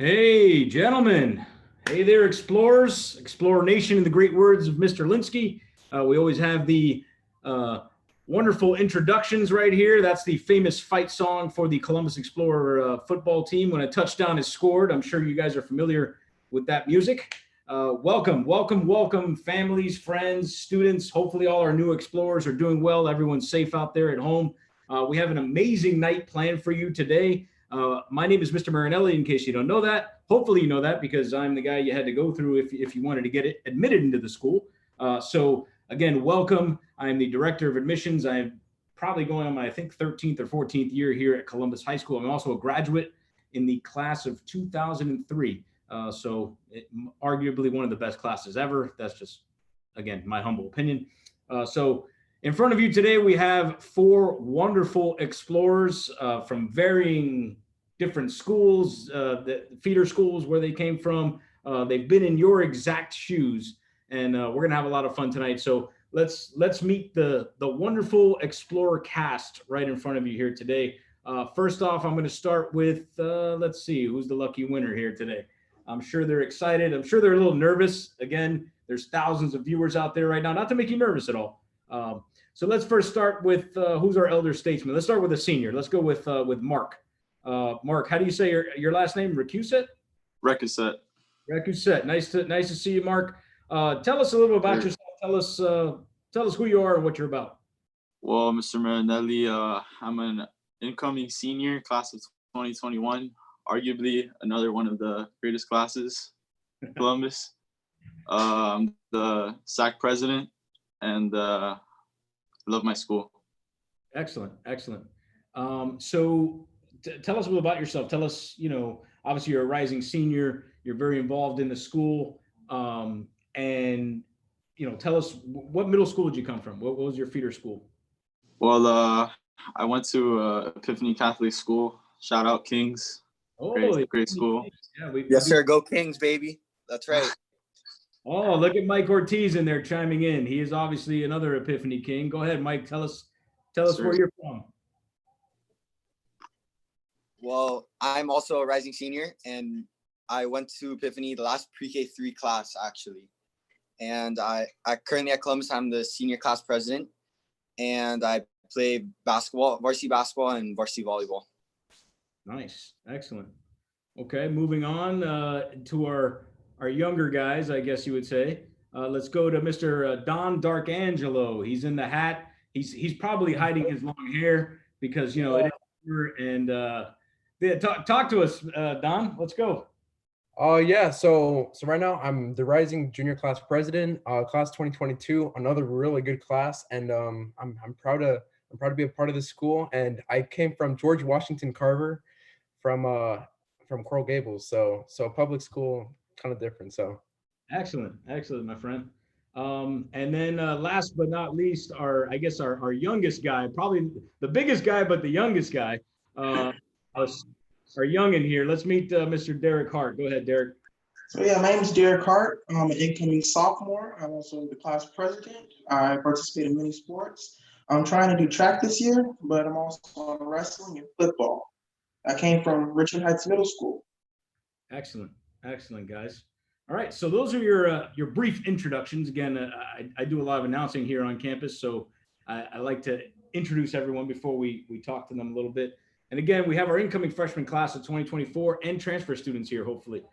Hey, gentlemen. Hey there, explorers, Explorer Nation, in the great words of Mr. Linsky. We always have the uh, wonderful introductions right here. That's the famous fight song for the Columbus Explorer football team when a touchdown is scored. I'm sure you guys are familiar with that music. Welcome, families, friends, students. Hopefully, all our new explorers are doing well. Everyone's safe out there at home. We have an amazing night planned for you today. My name is Mr. Marinelli, in case you don't know that. Hopefully you know that because I'm the guy you had to go through if you wanted to get it admitted into the school. So again, welcome. I'm the Director of Admissions. I'm probably going on my, I think, 13th or 14th year here at Columbus High School. I'm also a graduate in the class of 2003. Arguably one of the best classes ever. That's just, again, my humble opinion. So in front of you today, we have four wonderful explorers from varying different schools, the feeder schools where they came from. They've been in your exact shoes, and we're gonna have a lot of fun tonight. So let's meet the wonderful Explorer cast right in front of you here today. First off, I'm gonna start with let's see who's the lucky winner here today. I'm sure they're excited. I'm sure they're a little nervous. Again, there's thousands of viewers out there right now, not to make you nervous at all. So let's first start with who's our elder statesman. Let's start with a senior. Let's go with Mark. Mark, how do you say your last name? Recuset? Recuset. Recuset. Nice to see you, Mark. Tell us a little about yourself. Tell us who you are and what you're about. Well, Mr. Marinelli, I'm an incoming senior, class of 2021, arguably another one of the greatest classes in Columbus. I'm the SAC president and love my school. Excellent. So tell us a little about yourself. Tell us, obviously you're a rising senior, you're very involved in the school. And tell us, what middle school did you come from? What was your feeder school? Well, I went to Epiphany Catholic School. Shout out Kings. Oh, great school. Yeah, yes, sir. Go Kings, baby. That's right. Oh, look at Mike Ortiz in there chiming in. He is obviously another Epiphany King. Go ahead, Mike. Tell us where you're from. Well, I'm also a rising senior, and I went to Epiphany the last pre-K3 class, actually. And I currently at Columbus, I'm the senior class president, and I play basketball, varsity basketball, and varsity volleyball. Nice. Excellent. Okay, moving on to our younger guys, I guess you would say. Let's go to Mr. Don Darkangelo. He's in the hat. He's probably hiding his long hair because it is. And yeah, talk to us, Don. Let's go. Yeah. So right now I'm the rising junior class president, class 2022. Another really good class, and I'm proud to be a part of this school. And I came from George Washington Carver, from Coral Gables. So public school, kind of different. So excellent, my friend. And then last but not least, our youngest guy, probably the biggest guy, but the youngest guy, our youngin here. Let's meet Mr. Derek Hart. Go ahead, Derek. So yeah, my name is Derek Hart. I'm an incoming sophomore. I'm also the class president. I participate in many sports. I'm trying to do track this year, but I'm also on wrestling and football. I came from Richmond Heights Middle School. Excellent, guys. All right, so those are your brief introductions. Again, I do a lot of announcing here on campus, so I like to introduce everyone before we talk to them a little bit. And again, we have our incoming freshman class of 2024 and transfer students here, hopefully.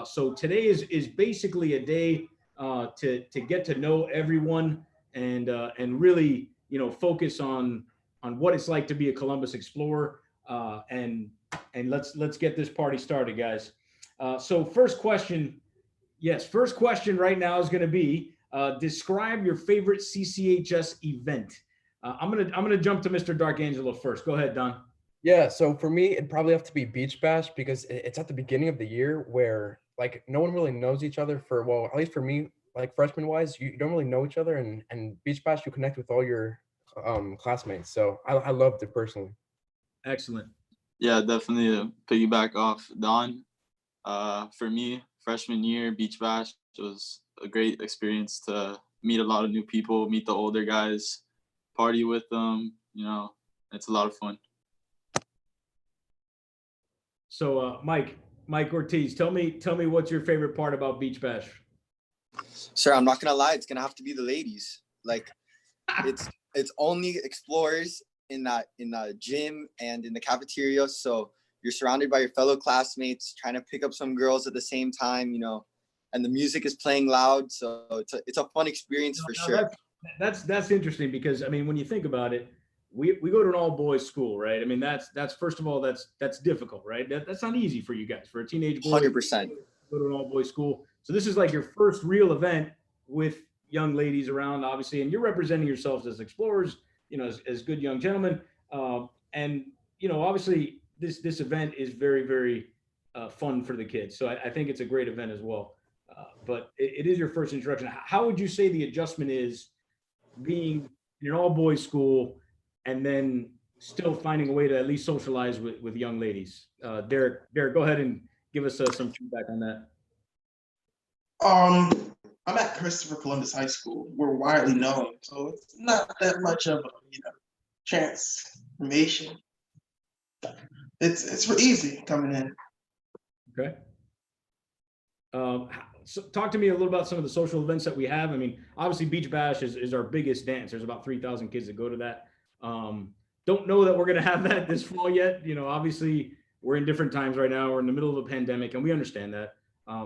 So today is basically a day to get to know everyone and really focus on what it's like to be a Columbus Explorer. And let's get this party started, guys. So first question right now is going to be describe your favorite CCHS event. I'm gonna jump to Mr. Darkangelo first. Go ahead, Don. Yeah, so for me, it'd probably have to be Beach Bash because it's at the beginning of the year where like no one really knows each other at least for me, like freshman wise, you don't really know each other, and Beach Bash, you connect with all your classmates. So I loved it personally. Excellent. Yeah, definitely piggyback off Don. For me, freshman year, Beach Bash was a great experience to meet a lot of new people, meet the older guys, party with them. It's a lot of fun. So, Mike, Mike Ortiz, tell me what's your favorite part about Beach Bash? Sir, I'm not gonna lie, it's gonna have to be the ladies. Like it's only explorers in the gym and in the cafeteria. So you're surrounded by your fellow classmates, trying to pick up some girls at the same time, and the music is playing loud. So it's a fun experience for sure. That's interesting because I mean, when you think about it, we go to an all boys school, right? I mean, that's first of all, that's difficult, right? That's not easy for you guys, for a teenage boy. 100%. Go to an all boys school. So this is like your first real event with young ladies around, obviously, and you're representing yourselves as explorers, as good young gentlemen. And obviously this event is very, very fun for the kids. So I think it's a great event as well. But it is your first introduction. How would you say the adjustment is being in an all boys school and then still finding a way to at least socialize with young ladies? Derek, go ahead and give us some feedback on that. I'm at Christopher Columbus High School. We're widely known, so it's not that much of a transformation. It's easy coming in. Okay. So talk to me a little about some of the social events that we have. I mean, obviously Beach Bash is our biggest dance. There's about 3,000 kids that go to that. Don't know that we're going to have that this fall yet. Obviously we're in different times right now. We're in the middle of a pandemic and we understand that.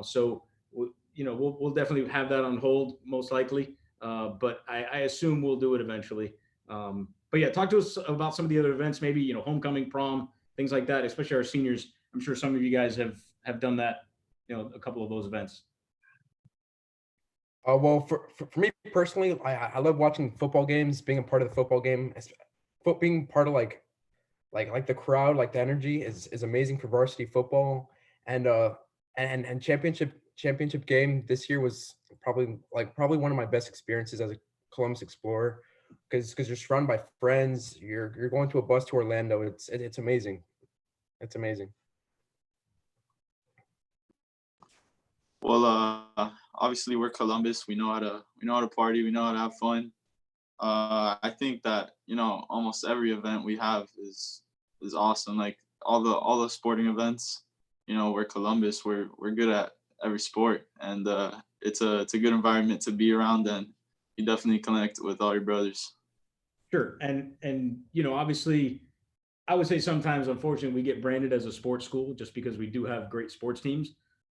So we'll definitely have that on hold most likely. But I assume we'll do it eventually. But yeah, talk to us about some of the other events, maybe, homecoming, prom, things like that, especially our seniors. I'm sure some of you guys have done that, a couple of those events. Well, for me personally, I love watching football games, being a part of the football game, being part of like the crowd, like the energy is amazing for varsity football, and championship game this year was probably one of my best experiences as a Columbus Explorer, because you're surrounded by friends, you're going to a bus to Orlando. It's amazing. It's amazing. Well, obviously we're Columbus. We know how to party. We know how to have fun. I think that almost every event we have is awesome. Like all the sporting events. We're Columbus. We're good at every sport, and it's a good environment to be around, and you definitely connect with all your brothers. Sure, and obviously, I would say sometimes, unfortunately, we get branded as a sports school just because we do have great sports teams,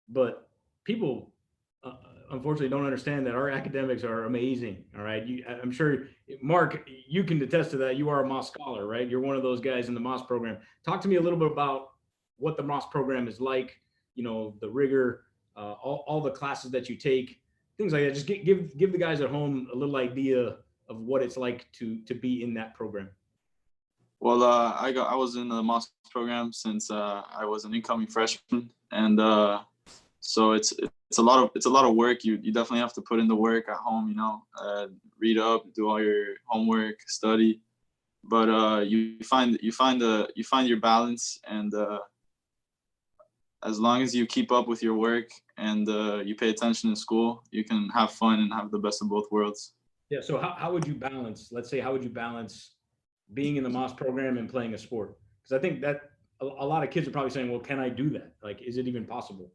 but people unfortunately don't understand that our academics are amazing. All right. I'm sure, Mark, you can attest to that. You are a Moss scholar, right? You're one of those guys in the Moss program. Talk to me a little bit about what the Moss program is like, the rigor, all the classes that you take, things like that. Just give the guys at home a little idea of what it's like to be in that program. Well, I was in the Moss program since I was an incoming freshman, and so it's a lot of work. You definitely have to put in the work at home, read up, do all your homework, study. But you find your balance, and as long as you keep up with your work and you pay attention in school, you can have fun and have the best of both worlds. Yeah. So how would you balance? Let's say, how would you balance being in the Moss program and playing a sport? Because I think that a lot of kids are probably saying, "Well, can I do that? Like, is it even possible?"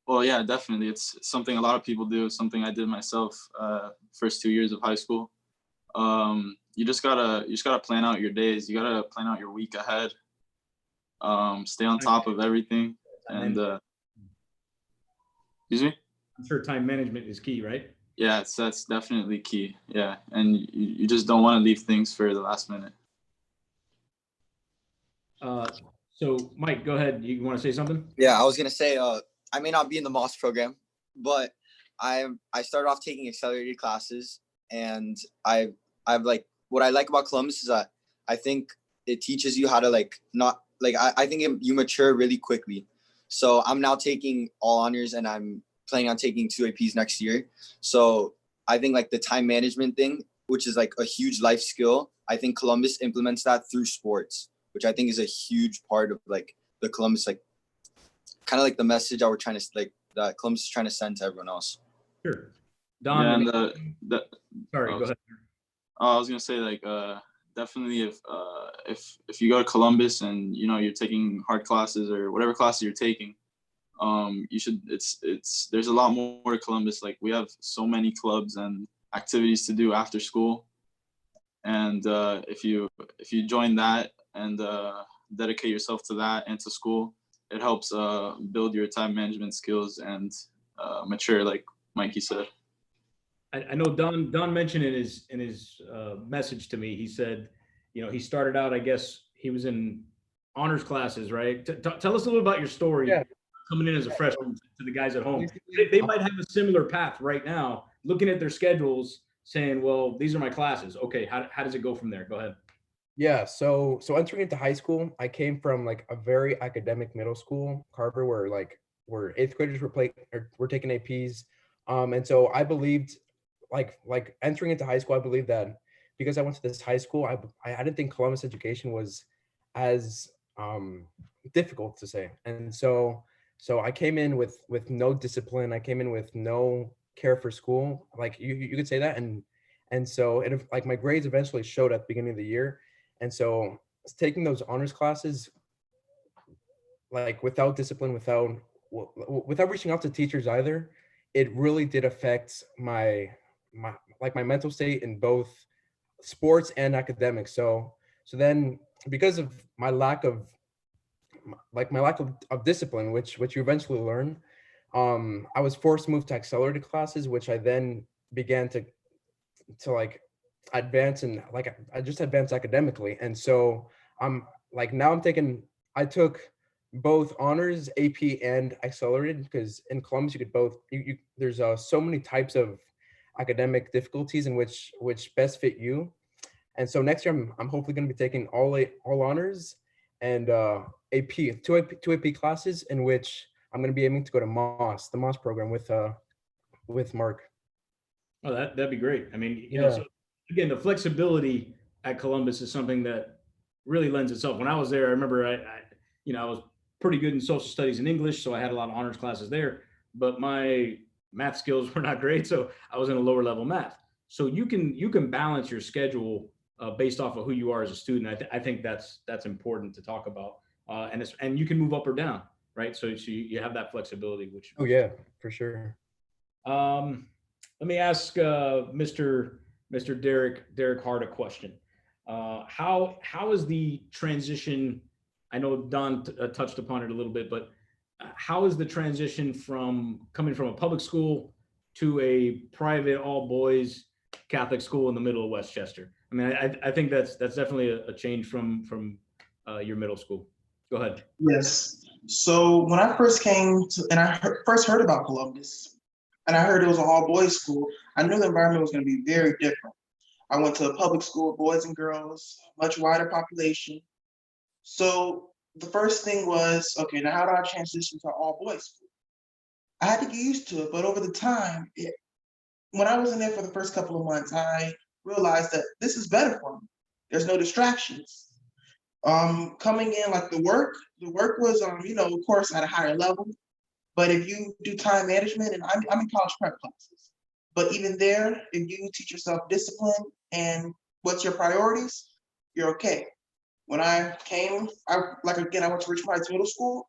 Well, yeah, definitely. It's something a lot of people do. Something I did myself first 2 years of high school. You just gotta plan out your days. You gotta plan out your week ahead. Stay on top of everything. And excuse me? I'm sure time management is key, right? Yeah, that's definitely key. Yeah, and you just don't want to leave things for the last minute. So, Mike, go ahead. You want to say something? Yeah, I was gonna say, I may not be in the Moss program, but I started off taking accelerated classes, and I've like, what I like about Columbus is that I think it teaches you how to I think you mature really quickly. So I'm now taking all honors, and I'm planning on taking 2 APs next year. So I think like the time management thing, which is like a huge life skill, I think Columbus implements that through sports, which I think is a huge part of like the Columbus, like kind of like the message that we're trying to that Columbus is trying to send to everyone else. Sure. Don. Yeah, and sorry, go ahead. I was gonna say, like, definitely if you go to Columbus and you're taking hard classes or whatever classes you're taking, you should, there's a lot more to Columbus. Like, we have so many clubs and activities to do after school. And if you join that and dedicate yourself to that and to school, it helps build your time management skills and mature, like Mikey said. I know Don mentioned in his message to me, he said, you know, he started out, I guess he was in honors classes, right? Tell us a little about your story. Yeah. Coming in as a freshman to the guys at home. They might have a similar path right now, looking at their schedules, saying, well, these are my classes. Okay, how does it go from there? Go ahead. Yeah, so entering into high school, I came from like a very academic middle school, Carver, where eighth graders were taking APs. And so I believed, like entering into high school, I believed that because I went to this high school, I didn't think Columbus education was as difficult to say. And so I came in with no discipline. I came in with no care for school. Like you could say that. And so it, like, my grades eventually showed at the beginning of the year. And so taking those honors classes, like without discipline, without reaching out to teachers either, it really did affect my mental state in both sports and academics. So then, because of my lack of discipline, which you eventually learn, I was forced to move to accelerated classes, which I then began to like advance, and like I just advanced academically. And so I took both honors, AP, and accelerated, because in Columbus you could both, there's so many types of academic difficulties in which best fit you. And so next year I'm hopefully going to be taking all honors and two AP classes, in which I'm going to be aiming to go to the Moss program with Mark. Oh, that'd be great. I mean, you know, so again, the flexibility at Columbus is something that really lends itself. When I was there, I remember I was pretty good in social studies and English, so I had a lot of honors classes there, but my math skills were not great, so I was in a lower level math. So you can balance your schedule based off of who you are as a student. I think that's important to talk about, and you can move up or down, right? So you have that flexibility, which. Oh yeah, for sure. Let me ask Mr. Derek Hart a question. How is the transition? I know Don touched upon it a little bit, but how is the transition from coming from a public school to a private all boys Catholic school in the middle of Westchester? I mean, I think that's definitely a change from your middle school. Go ahead. Yes. So when I first came to, and I first heard about Columbus, and I heard it was an all boys school, I knew the environment was going to be very different. I went to a public school, boys and girls, much wider population. So the first thing was, okay, now how do I transition to all boys school? I had to get used to it, but over the time, when I was in there for the first couple of months, I realized that this is better for me. There's no distractions. Coming in, like the work was, of course, at a higher level. But if you do time management, and I'm in college prep classes, but even there, if you teach yourself discipline and what's your priorities, you're okay. When I came, I went to Richmond Heights Middle School,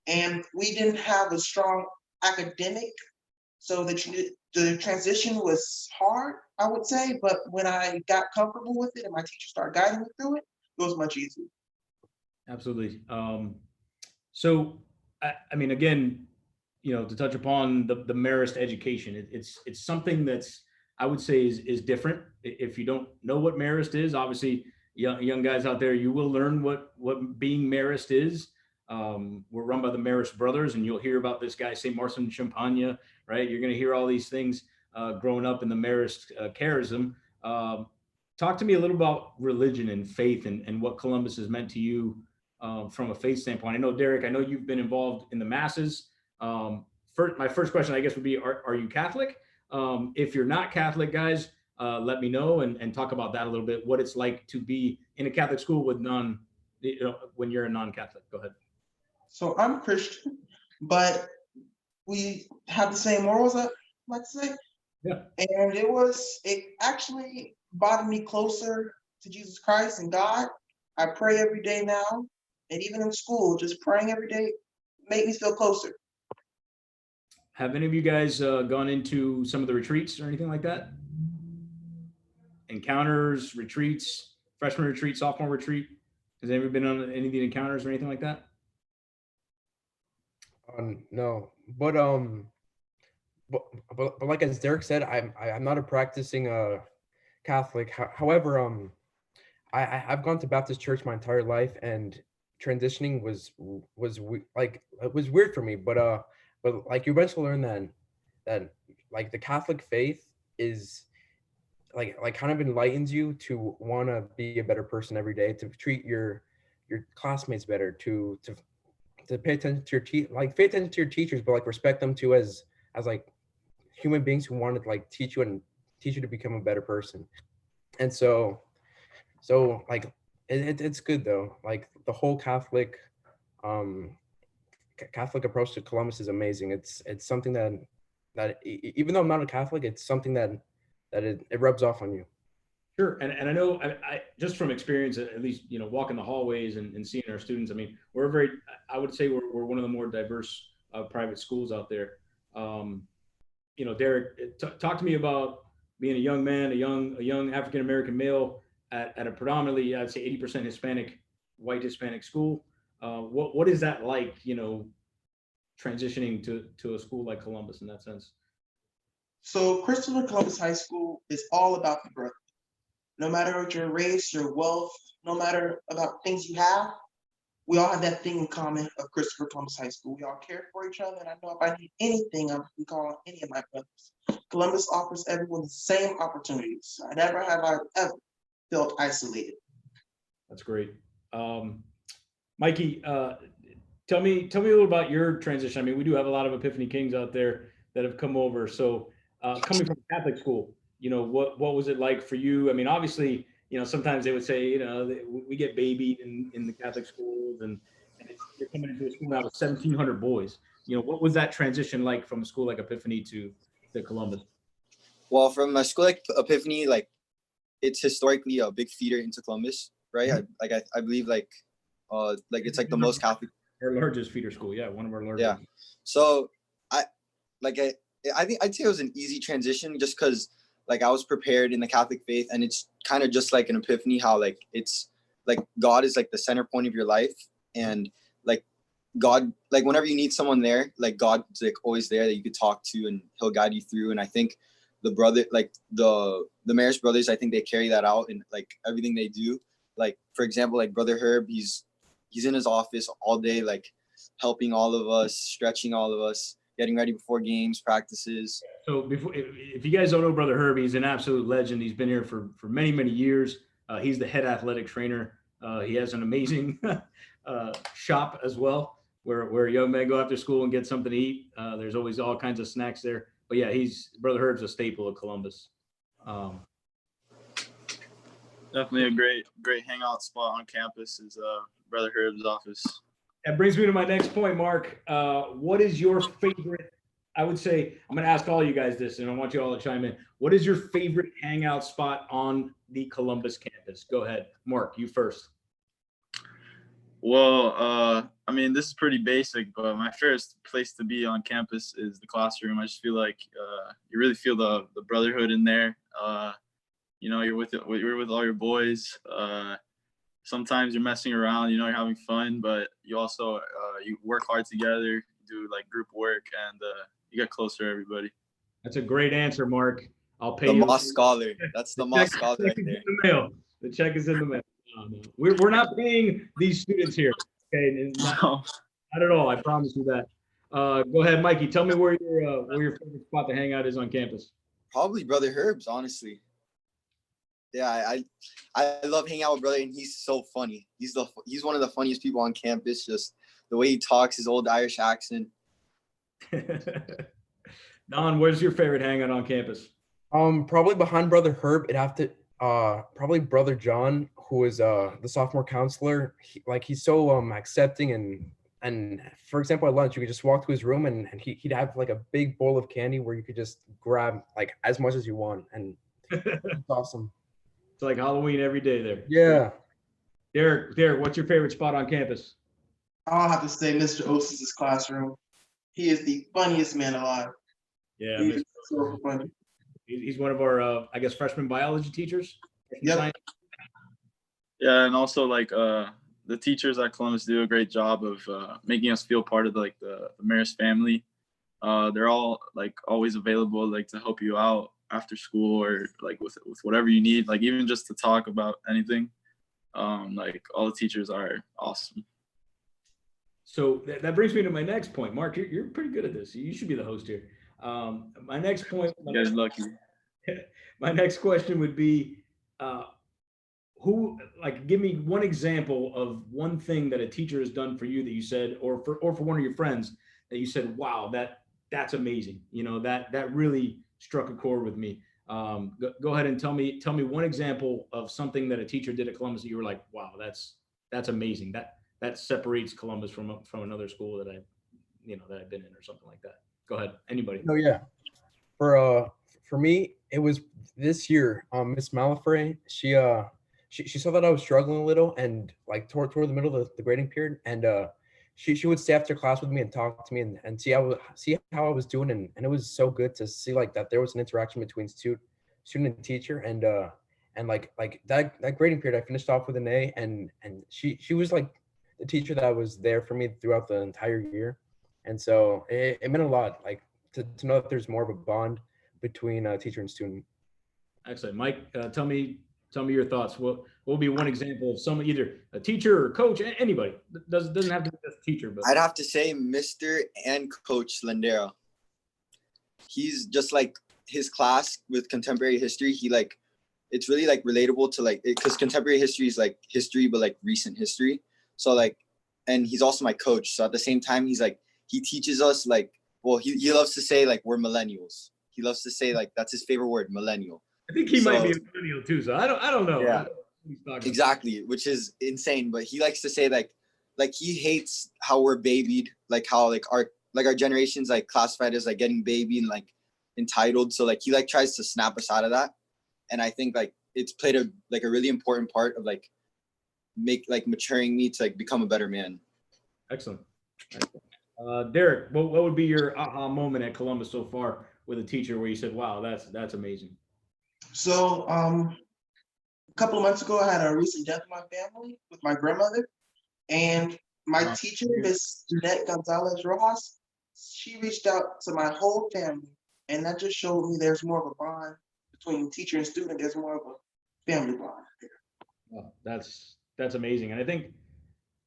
and we didn't have a strong academic, so the transition was hard, I would say. But when I got comfortable with it and my teacher started guiding me through it, it was much easier. Absolutely. So, I mean, again, to touch upon the Marist education, it's something that's, I would say, is different. If you don't know what Marist is, obviously, young guys out there, you will learn what being Marist is. We're run by the Marist brothers, and you'll hear about this guy, St. Martin Champagne, right? You're going to hear all these things growing up in the Marist charism. Talk to me a little about religion and faith and what Columbus has meant to you from a faith standpoint. I know, Derek, I know you've been involved in the masses. My first question, I guess, would be, are you Catholic? If you're not Catholic, guys, let me know and talk about that a little bit, what it's like to be in a Catholic school with when you're a non-Catholic. Go ahead. So I'm Christian, but we have the same morals, I like to say. Yeah. And it actually brought me closer to Jesus Christ and God. I pray every day now, and even in school, just praying every day made me feel closer. Have any of you guys gone into some of the retreats or anything like that? Encounters, retreats, freshman retreat, sophomore retreat? Has anyone been on any of the encounters or anything like that? No, but like as Derek said, I'm not a practicing Catholic. However, I've gone to Baptist church my entire life, and transitioning like it was weird for me. But like you eventually learn that like the Catholic faith is like kind of enlightens you to want to be a better person every day, to treat your classmates better, to pay attention to pay attention to your teachers, but like respect them too as like human beings who want to like teach you to become a better person. And so like it's good though. Like the whole Catholic approach to Columbus is amazing. It's something that even though I'm not a Catholic, it's something that it rubs off on you. Sure, and I know I just from experience, at least walking the hallways and seeing our students. I mean, I would say we're one of the more diverse private schools out there. Derek, talk to me about being a young man, a young African American male at a predominantly, I'd say 80% Hispanic, white Hispanic school. What is that like? Transitioning to a school like Columbus in that sense. So Christopher Columbus High School is all about the brotherhood. No matter what your race, your wealth, no matter about things you have, we all have that thing in common of Christopher Columbus High School. We all care for each other, and I know if I need anything, I can call on any of my brothers. Columbus offers everyone the same opportunities. Never have I ever felt isolated. That's great. Mikey, tell me a little about your transition. I mean, we do have a lot of Epiphany Kings out there that have come over. So coming from Catholic school, what was it like for you? I mean, obviously, sometimes they would say, we get babied in the Catholic schools, and you're coming into a school now with 1,700 boys. What was that transition like from a school like Epiphany to Columbus? Well, from a school like Epiphany, like it's historically a big feeder into Columbus, right? Mm-hmm. I believe like it's like the most Catholic. Our largest feeder school, yeah, one of our largest. Yeah, so I think I'd say it was an easy transition just because like I was prepared in the Catholic faith, and it's kind of just like an epiphany how like it's like God is like the center point of your life, and like God, like whenever you need someone there, like God's like always there that you could talk to, and he'll guide you through. And I think the Marist brothers, I think they carry that out in like everything they do. Like for example, like Brother Herb, he's in his office all day, like helping all of us, stretching all of us, getting ready before games, practices. So if you guys don't know Brother Herb, he's an absolute legend. He's been here for many, many years. He's the head athletic trainer. He has an amazing shop as well, where young men go after school and get something to eat. There's always all kinds of snacks there. But yeah, Brother Herb's a staple of Columbus. Definitely a great hangout spot on campus is Brother Herb's office. That brings me to my next point, Mark. What is your favorite? I would say, I'm going to ask all you guys this, and I want you all to chime in. What is your favorite hangout spot on the Columbus campus? Go ahead, Mark, you first. Well, I mean, this is pretty basic, but my favorite place to be on campus is the classroom. I just feel like you really feel the brotherhood in there. You're with all your boys. Sometimes you're messing around, you're having fun, but you also you work hard together, do like group work, and you get closer to everybody. That's a great answer, Mark. I'll pay you. The Moss Scholar. That's the Moss Scholar right there. The mail. The check is in the mail. No. We're not paying these students here. Okay, not at all. I promise you that. Go ahead, Mikey. Tell me where your favorite spot to hang out is on campus. Probably Brother Herb's, honestly. Yeah, I love hanging out with Brother, and he's so funny. He's one of the funniest people on campus. Just the way he talks, his old Irish accent. Don, where's your favorite hangout on campus? Probably behind Brother Herb, it'd have to probably Brother John, who is the sophomore counselor. He's so accepting, and for example, at lunch you could just walk to his room and he'd have like a big bowl of candy where you could just grab like as much as you want, and it's awesome. It's like Halloween every day there. Yeah. Derek, what's your favorite spot on campus? I'll have to say Mr. Osis's classroom. He is the funniest man alive. Yeah, He is so funny. he's one of our, I guess, freshman biology teachers. Freshman Yep. science. Yeah, and also like the teachers at Columbus do a great job of making us feel part of the Marist family. They're all like always available, like to help you out after school or like with whatever you need, like even just to talk about anything. Like all the teachers are awesome. So that brings me to my next point. Mark, you're pretty good at this. You should be the host here. My next point. You guys lucky. My next question would be, give me one example of one thing that a teacher has done for you that you said, or for one of your friends that you said, wow, that's amazing. You know, that really struck a chord with me. Go ahead and tell me one example of something that a teacher did at Columbus that you were like, wow, that's amazing. That separates Columbus from another school that I've been in or something like that. Go ahead, anybody. No, yeah. For me, it was this year. Miss Malafrey, she saw that I was struggling a little, and like toward the middle of the grading period, and she would stay after class with me and talk to me and see how I was doing, and it was so good to see like that there was an interaction between student and teacher, and like that grading period, I finished off with an A, and she was like the teacher that was there for me throughout the entire year, and so it meant a lot, like to know that there's more of a bond between teacher and student. Excellent. Mike, tell me your thoughts. What will be one example of someone, either a teacher or coach, anybody? Doesn't have to be just a teacher, but I'd have to say Mr. and Coach Lendera. He's just like his class with contemporary history. He like, it's really like relatable to like, because contemporary history is like history, but like recent history. So like, and he's also my coach. So at the same time, he's like, he teaches us like, well, he loves to say like, we're millennials. He loves to say like, that's his favorite word, millennial. I think he might be a millennial too. So I don't know. Yeah, exactly, which is insane. But he likes to say like he hates how we're babied, like how like our generation's like classified as like getting baby and like entitled. So like he like tries to snap us out of that. And I think like it's played a really important part of like maturing me to like become a better man. Excellent. Derek, what would be your aha moment at Columbus so far with a teacher where you said, wow, that's amazing? So a couple of months ago, I had a recent death in my family with my grandmother, and my teacher, Miss Jeanette Gonzalez Rojas, she reached out to my whole family, and that just showed me there's more of a bond between teacher and student. There's more of a family bond there. Well, that's amazing, and I think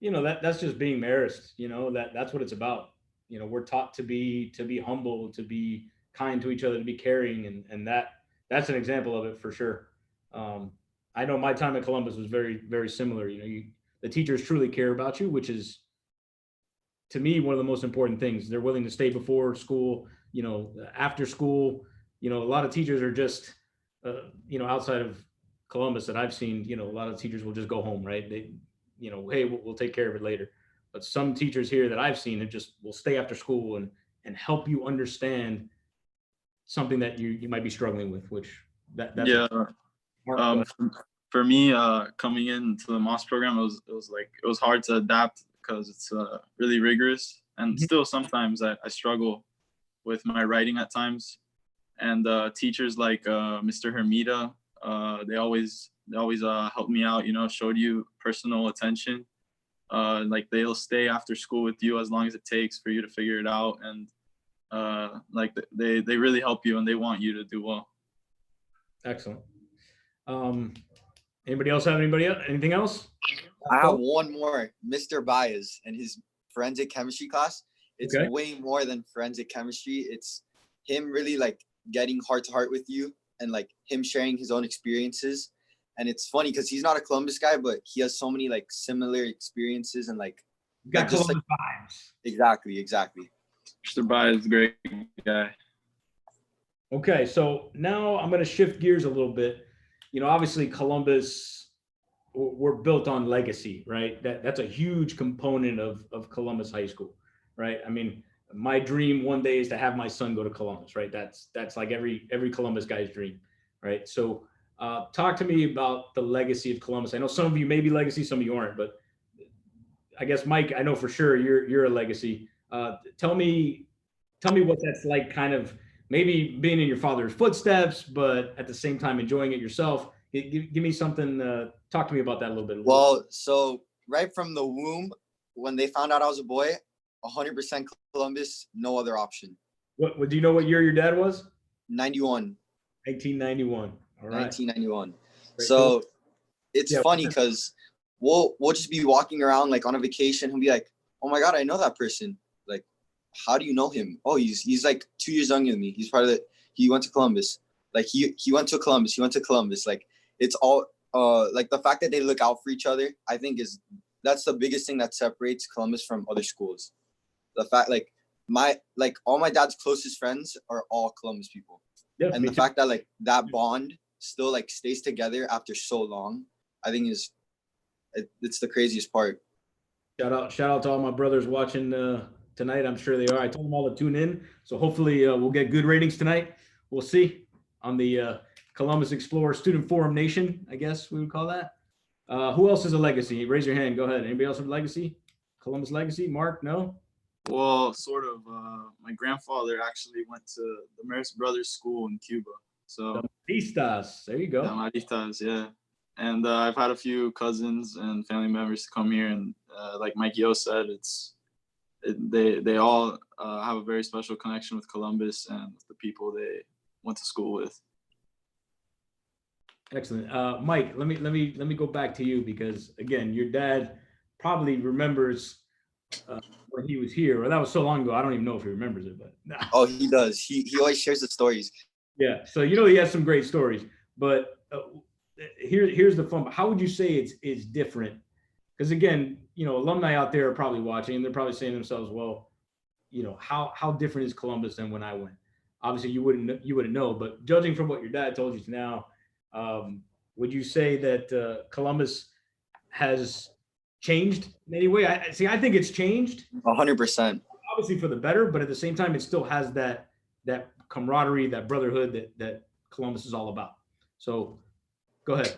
that's just being Marist. That's what it's about. We're taught to be humble, to be kind to each other, to be caring, and that's an example of it for sure. I know my time at Columbus was very, very similar. The teachers truly care about you, which is, to me, one of the most important things. They're willing to stay before school, after school. A lot of teachers are just, outside of Columbus that I've seen, a lot of teachers will just go home, right? They, hey, we'll take care of it later. But some teachers here that I've seen, will stay after school and help you understand something that you might be struggling with, which that's yeah. For me, coming into the MOS program, it was hard to adapt because it's really rigorous, and still sometimes I struggle with my writing at times. And teachers like Mr. Hermida, they always helped me out. Showed you personal attention. Like they'll stay after school with you as long as it takes for you to figure it out, and they really help you and they want you to do well. Excellent. Anybody else have anything else? I have one more. Mr. Baez and his forensic chemistry class. It's way more than forensic chemistry. It's him really like getting heart to heart with you and like him sharing his own experiences. And it's funny because he's not a Columbus guy, but he has so many like similar experiences and like you got Columbus vibes. Exactly. Mr. Baez is a great guy. Okay, so now I'm going to shift gears a little bit. Obviously Columbus, we're built on legacy, right? That's a huge component of Columbus High School, right? I mean, my dream one day is to have my son go to Columbus, right? That's like every Columbus guy's dream, right? So talk to me about the legacy of Columbus. I know some of you may be legacy, some of you aren't, but I guess Mike, I know for sure you're a legacy. Tell me tell me what that's like, kind of maybe being in your father's footsteps, but at the same time enjoying it yourself. Give me something. Talk to me about that a little bit. Well, so right from the womb, when they found out I was a boy, 100% Columbus, no other option. What do you know what year your dad was? 91. 1991. All right. 1991. Great. So it's Yeah. funny because we'll just be walking around like on a vacation and be like, oh my God, I know that person. Like, how do you know him? Oh, he's like 2 years younger than me. He's part of he went to Columbus. Like he went to Columbus. He went to Columbus. Like it's all like the fact that they look out for each other, I think that's the biggest thing that separates Columbus from other schools. The fact like all my dad's closest friends are all Columbus people. Yeah, And the fact that like that bond still like stays together after so long, I think it's the craziest part. Shout out to all my brothers watching tonight. I'm sure they are. I told them all to tune in. So hopefully we'll get good ratings tonight. We'll see on the Columbus Explorer Student Forum Nation, I guess we would call that. Who else is a legacy? Raise your hand. Go ahead. Anybody else with a legacy? Columbus legacy? Mark? No? Well, sort of. My grandfather actually went to the Marist Brothers School in Cuba. So Maristas. There you go. the Maristas, yeah. And I've had a few cousins and family members come here, and like Mike Yo said, they all have a very special connection with Columbus and the people they went to school with. Excellent. Mike, let me go back to you, because again, your dad probably remembers when he was here. Well, that was so long ago, I don't even know if he remembers it, but nah. Oh, he does. He always shares the stories. Yeah. So he has some great stories, but here's the fun. How would you say it's different? Because again, alumni out there are probably watching, and they're probably saying to themselves, well, how different is Columbus than when I went? Obviously, you wouldn't know, but judging from what your dad told you now, would you say that Columbus has changed in any way? I think it's changed 100%. obviously for the better, but at the same time, it still has that camaraderie, that brotherhood that Columbus is all about. So go ahead.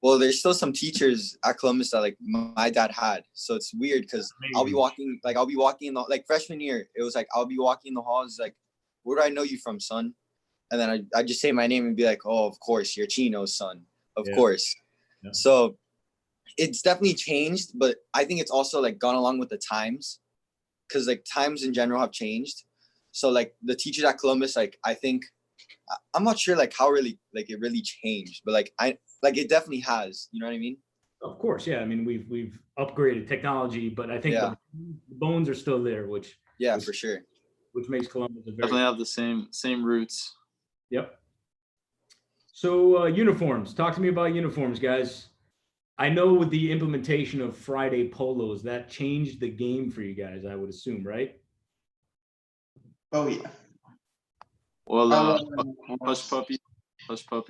Well, there's still some teachers at Columbus that like my dad had. So it's weird because I'll be walking in the, like freshman year, it was like, I'll be walking in the halls like, where do I know you from, son? And then I just say my name and be like, oh, of course, you're Chino's son. Of course. Yeah. So it's definitely changed, but I think it's also like gone along with the times, because like times in general have changed. So like the teachers at Columbus, like I think, I'm not sure like how really like it really changed, but like it definitely has, you know what I mean? Of course, yeah. I mean, we've upgraded technology, but I think the bones are still there, which for sure. Which makes Columbus a very definitely have the same roots. Yep. So uniforms. Talk to me about uniforms, guys. I know with the implementation of Friday polos, that changed the game for you guys, I would assume, right? Oh yeah. Well, Hush Puppy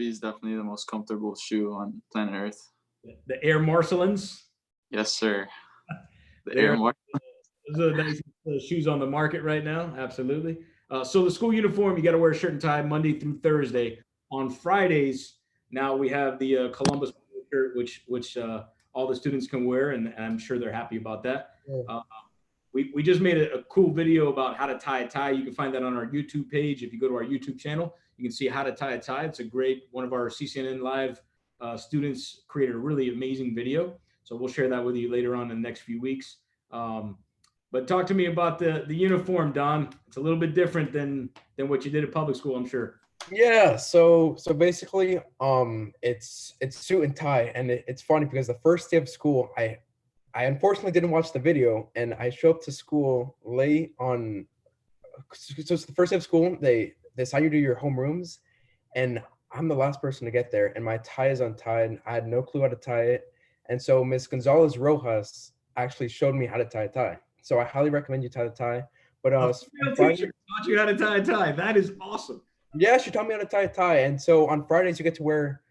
is definitely the most comfortable shoe on planet Earth. The Air Marcelins. Yes, sir. The Air Marcelins. Those are the nice shoes on the market right now. Absolutely. So the school uniform, you got to wear a shirt and tie Monday through Thursday. On Fridays, now we have the Columbus shirt, which all the students can wear, and I'm sure they're happy about that. We just made a cool video about how to tie a tie. You can find that on our YouTube page. If you go to our YouTube channel, you can see how to tie a tie. It's a great, one of our CCNN Live students created a really amazing video. So we'll share that with you later on in the next few weeks. But talk to me about the uniform, Don. It's a little bit different than what you did at public school, I'm sure. Yeah, so basically, it's suit and tie, and it's funny because the first day of school, I unfortunately didn't watch the video, and I show up to school late on. So it's the first day of school. They assign you to your homerooms, and I'm the last person to get there, and my tie is untied. I had no clue how to tie it, and so Miss Gonzalez Rojas actually showed me how to tie a tie. So I highly recommend you tie the tie. But teacher taught you how to tie a tie. That is awesome. Yeah, she taught me how to tie a tie, and so on Fridays you get to wear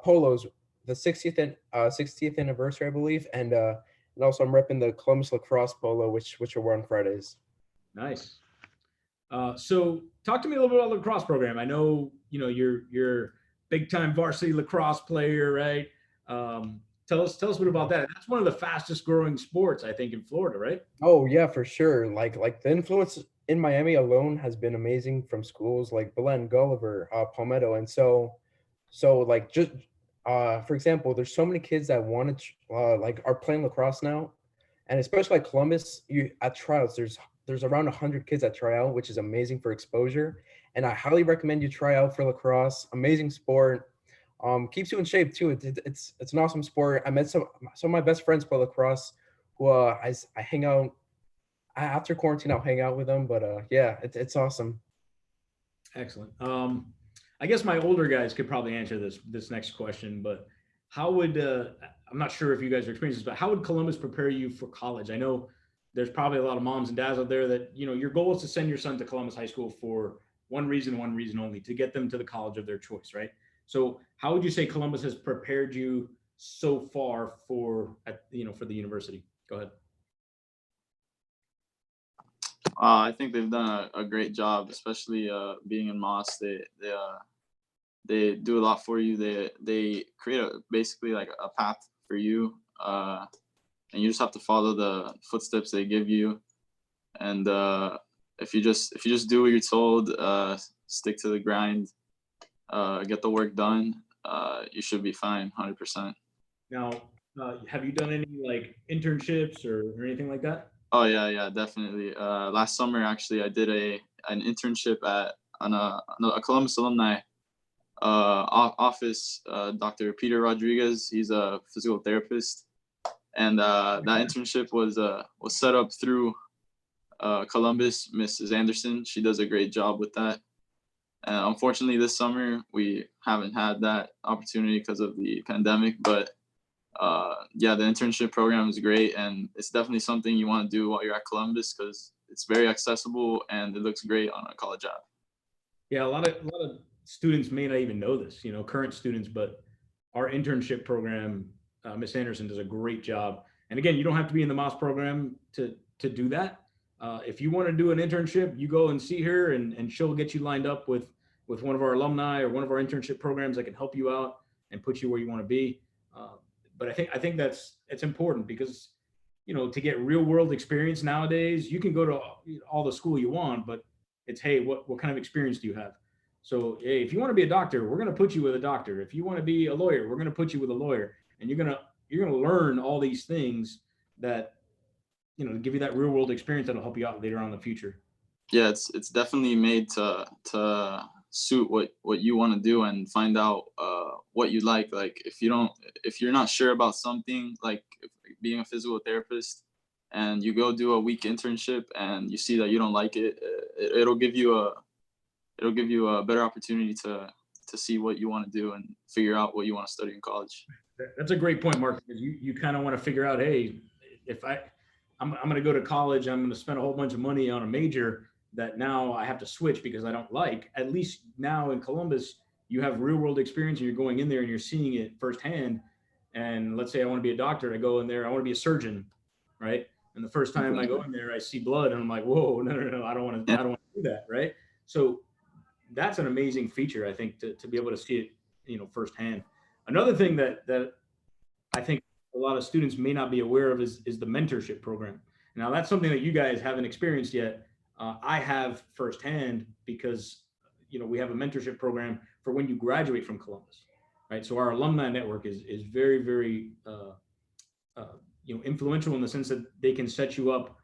polos, the 60th anniversary, I believe, and also I'm repping the Columbus lacrosse polo, which I wear on Fridays. Nice. So talk to me a little bit about the lacrosse program. I know you're big time varsity lacrosse player, right? Tell us a bit about that. That's one of the fastest growing sports, I think, in Florida, right? Oh yeah, for sure. Like the influence in Miami alone has been amazing, from schools like Belen, Gulliver, Palmetto. And so like just for example, there's so many kids that want to like are playing lacrosse now, and especially like Columbus, you at tryouts there's around 100 kids that try out, which is amazing for exposure. And I highly recommend you try out for lacrosse. Amazing sport. Keeps you in shape too. It's an awesome sport. I met some of my best friends play lacrosse, who I hang out after quarantine. I'll hang out with them. But yeah, it's awesome. Excellent. I guess my older guys could probably answer this next question, but how would I'm not sure if you guys are experiencing this, but how would Columbus prepare you for college? I know there's probably a lot of moms and dads out there that, you know, your goal is to send your son to Columbus High School for one reason only, to get them to the college of their choice, right? So how would you say Columbus has prepared you so far for the university? Go ahead. I think they've done a great job, especially being in Moss. They do a lot for you. They create basically like a path for you, and you just have to follow the footsteps they give you. And if you just do what you're told, stick to the grind, get the work done, you should be fine, 100%. Now, have you done any like internships or anything like that? Oh yeah, definitely. Last summer, actually, I did an internship at a Columbus alumni office. Dr. Peter Rodriguez, he's a physical therapist, and that internship was set up through Columbus. Mrs. Anderson, she does a great job with that. Unfortunately, this summer we haven't had that opportunity because of the pandemic, but yeah, the internship program is great, and it's definitely something you want to do while you're at Columbus because it's very accessible and it looks great on a college app. Yeah, a lot of students may not even know this, current students, but our internship program, Miss Anderson does a great job. And again, you don't have to be in the Moss program to do that. If you want to do an internship, you go and see her, and she'll get you lined up with one of our alumni or one of our internship programs that can help you out and put you where you want to be. But I think it's important because, to get real world experience nowadays, you can go to all the school you want, but it's, hey, what kind of experience do you have? So, hey, if you want to be a doctor, we're going to put you with a doctor. If you want to be a lawyer, we're going to put you with a lawyer, and you're going to learn all these things that, give you that real world experience that'll help you out later on in the future. Yeah, it's definitely made to suit what you want to do and find out what you like. Like if you're not sure about something, like being a physical therapist, and you go do a week internship and you see that you don't like it, it'll give you a better opportunity to see what you want to do and figure out what you want to study in college. That's a great point, Mark, because you kind of want to figure out, hey, if I'm going to go to college, I'm going to spend a whole bunch of money on a major that now I have to switch because I don't like. At least now in Columbus, you have real world experience and you're going in there and you're seeing it firsthand. And let's say I want to be a doctor, I go in there, I want to be a surgeon, right? And the first time I go in there, I see blood and I'm like, whoa, no, I don't want to do that, right? So that's an amazing feature, I think, to be able to see it, firsthand. Another thing that I think a lot of students may not be aware of is the mentorship program. Now, that's something that you guys haven't experienced yet. I have firsthand because, we have a mentorship program for when you graduate from Columbus, right? So our alumni network is very, very, influential in the sense that they can set you up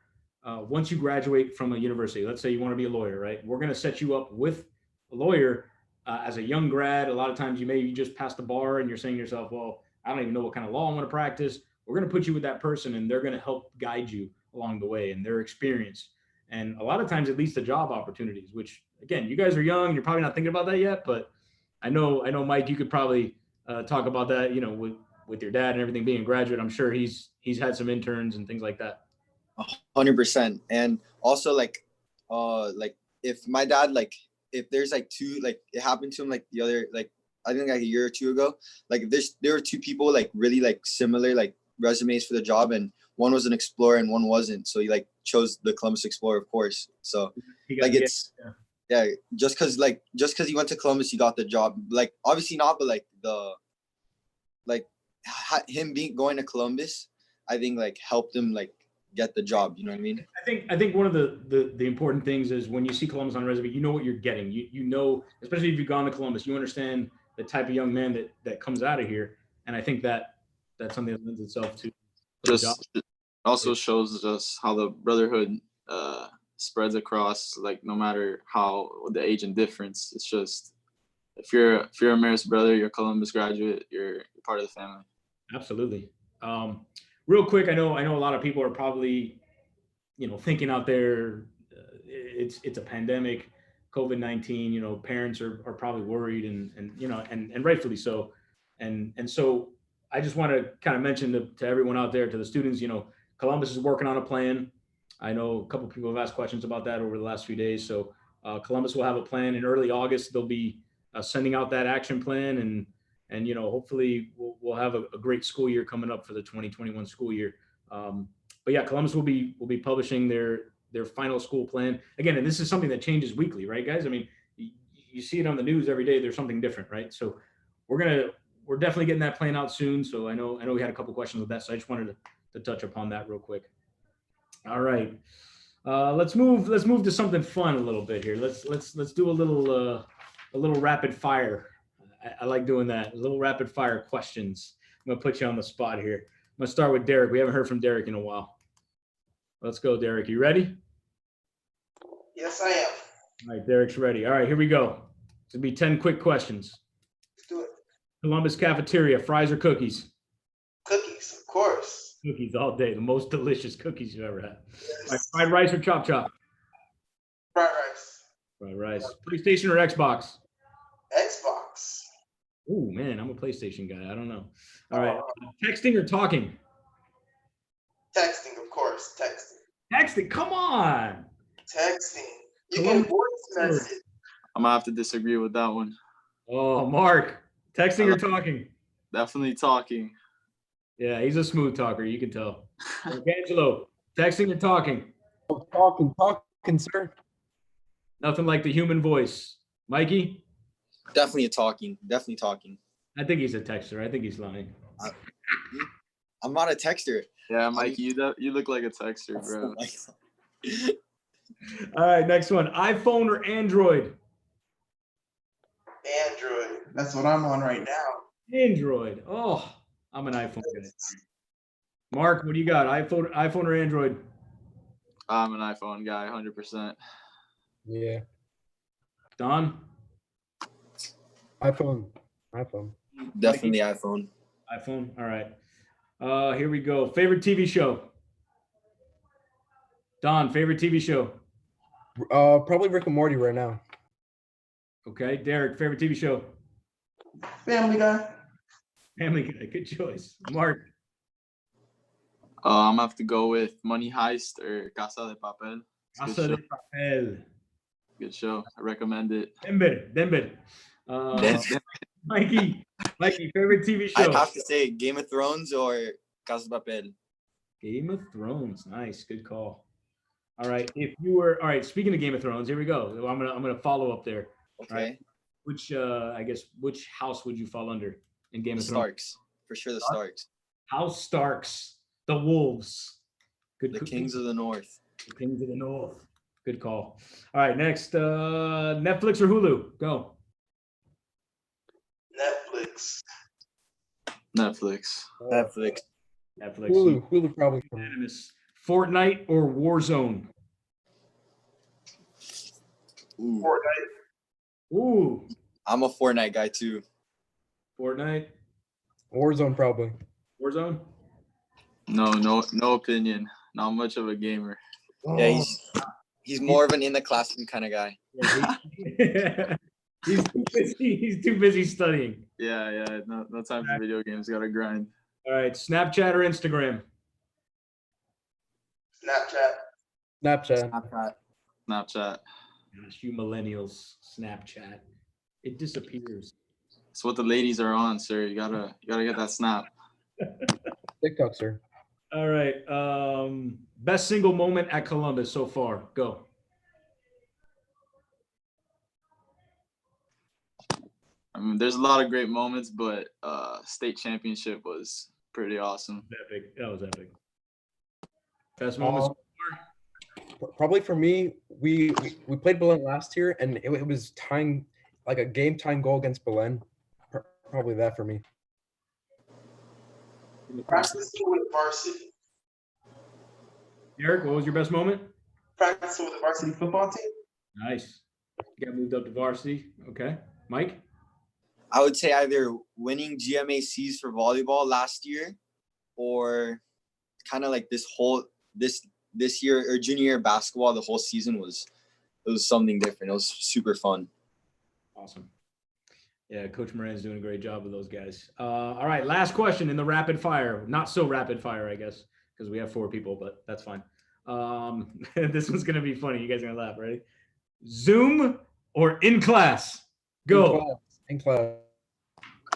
once you graduate from a university. Let's say you want to be a lawyer, right? We're going to set you up with a lawyer as a young grad. A lot of times you just passed the bar and you're saying to yourself, well, I don't even know what kind of law I'm going to practice. We're going to put you with that person and they're going to help guide you along the way and their experience. And a lot of times it leads to job opportunities, which again, you guys are young, you're probably not thinking about that yet, but I know Mike, you could probably talk about that, with your dad and everything being a graduate. I'm sure he's had some interns and things like that. 100%. And also like if my dad, if there's two, it happened to him the other, I think a year or two ago, there were two people really similar resumes for the job, and one was an Explorer and one wasn't. So he chose the Columbus Explorer, of course. So just because he went to Columbus, he got the job. Obviously not, but him going to Columbus, I think helped him get the job. You know what I mean? I think one of the important things is when you see Columbus on a resume, you know what you're getting. You know, especially if you've gone to Columbus, you understand the type of young man that comes out of here. And I think that's something that lends itself to the job. Just it also shows us how the brotherhood spreads across, like no matter how the age and difference. It's just if you're a Marist brother, you're a Columbus graduate, you're part of the family. Absolutely. Real quick, I know a lot of people are probably, thinking out there, it's a pandemic, COVID-19. Parents are probably worried, and rightfully so. And so I just want to kind of mention to everyone out there, to the students, Columbus is working on a plan. I know a couple of people have asked questions about that over the last few days. So Columbus will have a plan in early August. They'll be sending out that action plan, and hopefully we'll have a great school year coming up for the 2021 school year. But yeah, Columbus will be publishing their final school plan again, and this is something that changes weekly, right, guys? I mean, you see it on the news every day. There's something different, right? So we're definitely getting that plan out soon. So I know we had a couple questions with that, so I just wanted to touch upon that real quick. All right, let's move to something fun a little bit here. Let's do a little rapid fire. I like doing that. A little rapid fire questions. I'm gonna put you on the spot here. I'm gonna start with Derek. We haven't heard from Derek in a while. Let's go, Derek. You ready? Yes, I am. All right, Derek's ready. All right, here we go. It's gonna be 10 quick questions. Let's do it. Columbus cafeteria, fries or cookies? Cookies, of course. Cookies all day. The most delicious cookies you've ever had. Yes. All right, fried rice or chop chop? Fried rice. Fried rice. PlayStation or Xbox? Xbox. Oh man, I'm a PlayStation guy. I don't know. All right, texting or talking? Texting, of course. Texting. Texting. Come on. Texting. You Hello? can voice message. I'm gonna have to disagree with that one. Oh, Mark. Texting or talking? Definitely talking. Yeah, he's a smooth talker. You can tell. Angelo, texting or talking? Talking, sir. Nothing like the human voice. Mikey? Definitely talking. Definitely talking. I think he's a texter. I think he's lying. I'm not a texter. Yeah, Mikey, you look like a texter, bro. All right, next one. iPhone or Android? Android. That's what I'm on right now. Android. Oh, I'm an iPhone guy. Mark, what do you got? iPhone or Android? I'm an iPhone guy, 100%. Yeah. Don? iPhone. Definitely iPhone. iPhone. All right. Here we go. Favorite TV show? Don, favorite TV show? Probably Rick and Morty right now. Okay. Derek, favorite TV show? Family Guy. Family Guy. Good choice. Mark? I'm gonna have to go with Money Heist or Casa de Papel. It's a good Casa de show. Papel. Good show. I recommend it. Denver. Mikey, favorite TV show? I'd have to say Game of Thrones or Casa de Papel. Game of Thrones. Nice. Good call. All right. All right. Speaking of Game of Thrones, here we go. I'm gonna follow up there. Okay. All right. Which house would you fall under in Game The of Thrones? Starks. For sure the Starks. House Starks. The Wolves. Good. The Kings of the North. The Kings of the North. Good call. All right. Next, Netflix or Hulu? Go. Netflix. Netflix. Netflix. Hulu probably. Unanimous. Fortnite or Warzone? Ooh. Fortnite. Ooh. I'm a Fortnite guy too. Fortnite. Warzone probably. Warzone. No opinion. Not much of a gamer. Yeah, he's more of an in the classroom kind of guy. Yeah, he's too busy studying. Yeah. No time for video games. Gotta grind. All right. Snapchat or Instagram? Snapchat. Snapchat. Gosh, you millennials, Snapchat. It disappears. It's what the ladies are on, sir. You gotta get that snap. TikTok, sir. All right. Best single moment at Columbus so far. Go. I mean, there's a lot of great moments, but state championship was pretty awesome. Epic. That was epic. Best moments. Probably for me, we played Belen last year, and it was tying, like a game tying goal against Belen. Probably that for me. Practicing with varsity. Eric, what was your best moment? Practicing with the varsity football team. Nice. You got moved up to varsity. Okay. Mike? I would say either winning GMACs for volleyball last year, or kind of like this year or junior year basketball. The whole season was something different. It was super fun. Awesome. Yeah, Coach Moran's doing a great job with those guys. All right, last question in the rapid fire. Not so rapid fire, I guess, because we have 4 people, but that's fine. This one's gonna be funny. You guys are gonna laugh, ready? Zoom or in class? Go. In class.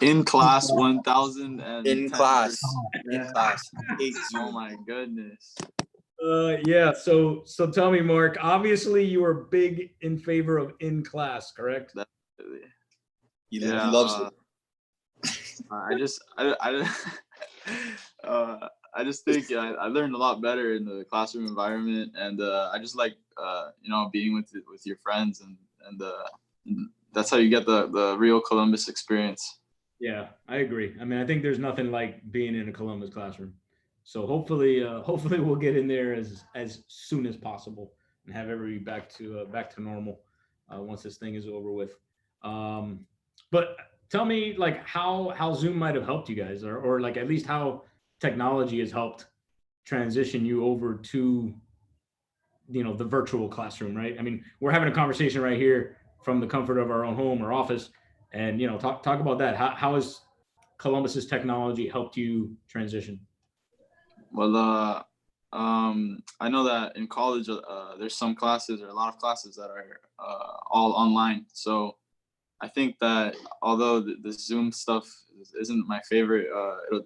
In class 1000 and In class. Yeah. In class. Oh my goodness. Yeah. So tell me, Mark. Obviously, you are big in favor of in class, correct? He Yeah, loves it. I just think I learned a lot better in the classroom environment, and I just like being with your friends, and that's how you get the real Columbus experience. Yeah, I agree. I mean, I think there's nothing like being in a Columbus classroom. So hopefully we'll get in there as soon as possible and have everybody back to normal once this thing is over with. But tell me, like, how Zoom might have helped you guys, or like at least how technology has helped transition you over to the virtual classroom, right? I mean, we're having a conversation right here from the comfort of our own home or office, and talk about that. How has Columbus's technology helped you transition? Well, I know that in college there's some classes, or a lot of classes, that are all online. So I think that although the Zoom stuff isn't my favorite,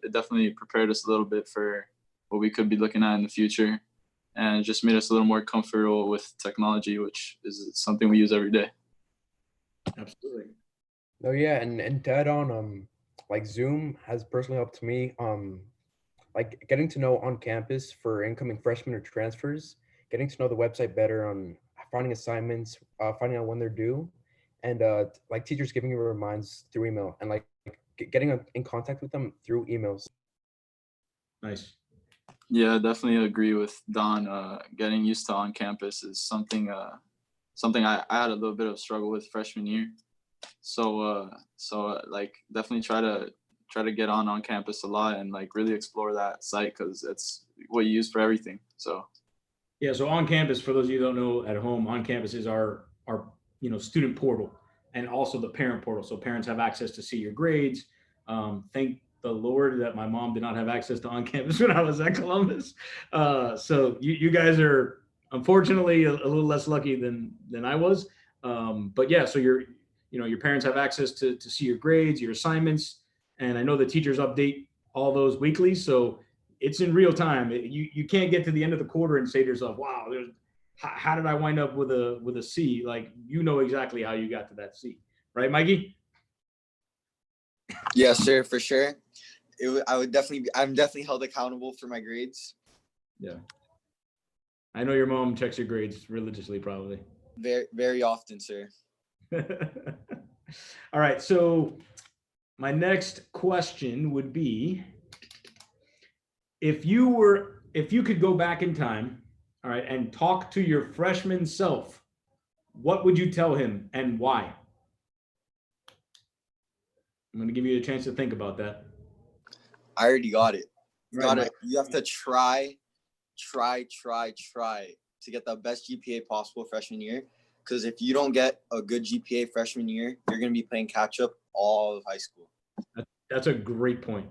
it definitely prepared us a little bit for what we could be looking at in the future, and just made us a little more comfortable with technology, which is something we use every day. Absolutely. Oh yeah, and to add on, like Zoom has personally helped me, like getting to know on campus for incoming freshmen or transfers, getting to know the website better, on finding assignments, finding out when they're due, and like teachers giving you reminds through email, and like getting in contact with them through emails. Nice. Yeah, I definitely agree with Don. Getting used to on campus is something I had a little bit of struggle with freshman year. So like definitely try to get on campus a lot, and like really explore that site, because it's what you use for everything. So Yeah, so on campus, for those of you who don't know at home, on campus is our student portal, and also the parent portal. So parents have access to see your grades. Thank the Lord that my mom did not have access to on campus when I was at Columbus. So you guys are unfortunately a little less lucky than I was. But yeah, so your parents have access to see your grades, your assignments, and I know the teachers update all those weekly. So it's in real time. You can't get to the end of the quarter and say to yourself, wow, how did I wind up with a C? Like, exactly how you got to that C, right, Mikey? Yes, sir, for sure. I'm definitely held accountable for my grades. Yeah. I know your mom checks your grades religiously, probably. Very, very often, sir. All right. So my next question would be, if you could go back in time, all right, and talk to your freshman self, what would you tell him and why? I'm going to give you a chance to think about that. I already got it. Right, You have to try to get the best GPA possible freshman year. Because if you don't get a good GPA freshman year, you're going to be playing catch up all of high school. That's a great point.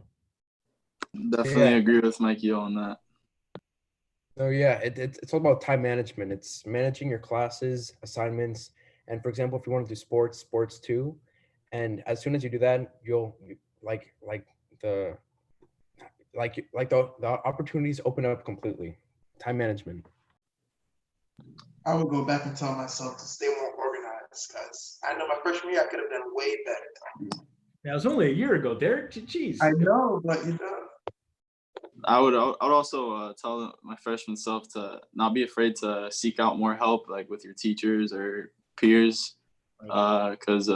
Definitely agree with Mikey on that. So yeah, it's all about time management. It's managing your classes, assignments, and for example, if you want to do sports too. And as soon as you do that, you'll the opportunities open up completely. Time management. I would go back and tell myself to stay more organized, because I know my freshman year I could have done way better. That was only a year ago, Derek. Jeez. I know, but I would also tell my freshman self to not be afraid to seek out more help, like with your teachers or peers, because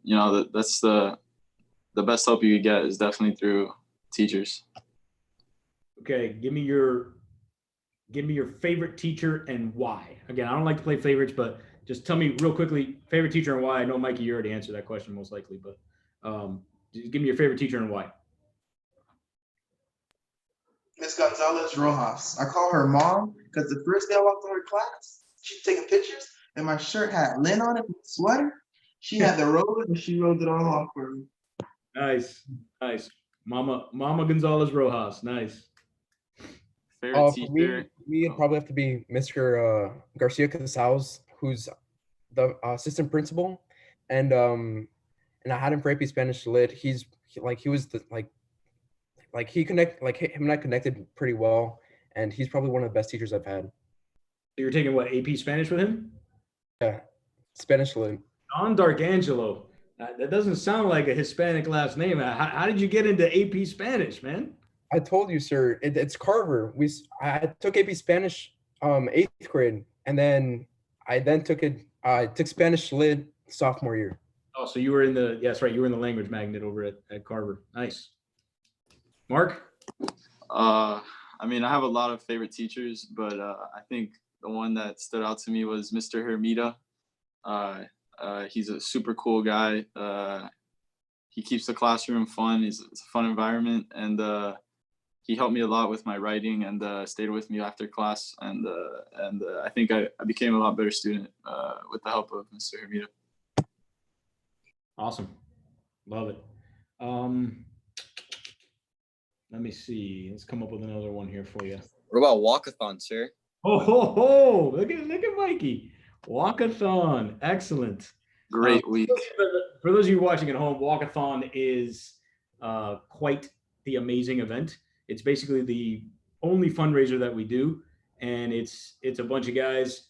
you know that's the best help you could get is definitely through teachers. Okay, give me your favorite teacher and why. Again, I don't like to play favorites, but just tell me real quickly favorite teacher and why. I know Mikey, you already answered that question most likely, but just give me your favorite teacher and why. Miss Gonzalez Rojas. I call her mom because the first day I walked in her class, she's taking pictures, and my shirt had lint on it, sweater. She had the roller, and she rolled it all off for me. Nice. Mama Gonzalez Rojas. Nice. Favorite For teacher? me, it'd probably have to be Mr. Garcia Casals, who's the assistant principal, and I had him for AP Spanish Lit. He was the him and I connected pretty well, and he's probably one of the best teachers I've had. You're taking what, AP Spanish with him? Yeah, Spanish Lit. Don Darkangelo. That doesn't sound like a Hispanic last name. How did you get into AP Spanish, man? I told you, sir. It's Carver. I took AP Spanish 8th grade, and then I took Spanish Lit sophomore year. Oh, so you were in the you were in the language magnet over at Carver. Nice. Mark? I mean, I have a lot of favorite teachers, but I think the one that stood out to me was Mr. Hermida. He's a super cool guy. He keeps the classroom fun. It's a fun environment, and he helped me a lot with my writing and stayed with me after class. And I think I became a lot better student with the help of Mr. Hermida. Awesome. Love it. Let me see. Let's come up with another one here for you. What about walkathon, sir? Oh, look at Mikey. Walkathon. Excellent. Great week. For those of you watching at home, Walkathon is quite the amazing event. It's basically the only fundraiser that we do, and it's a bunch of guys.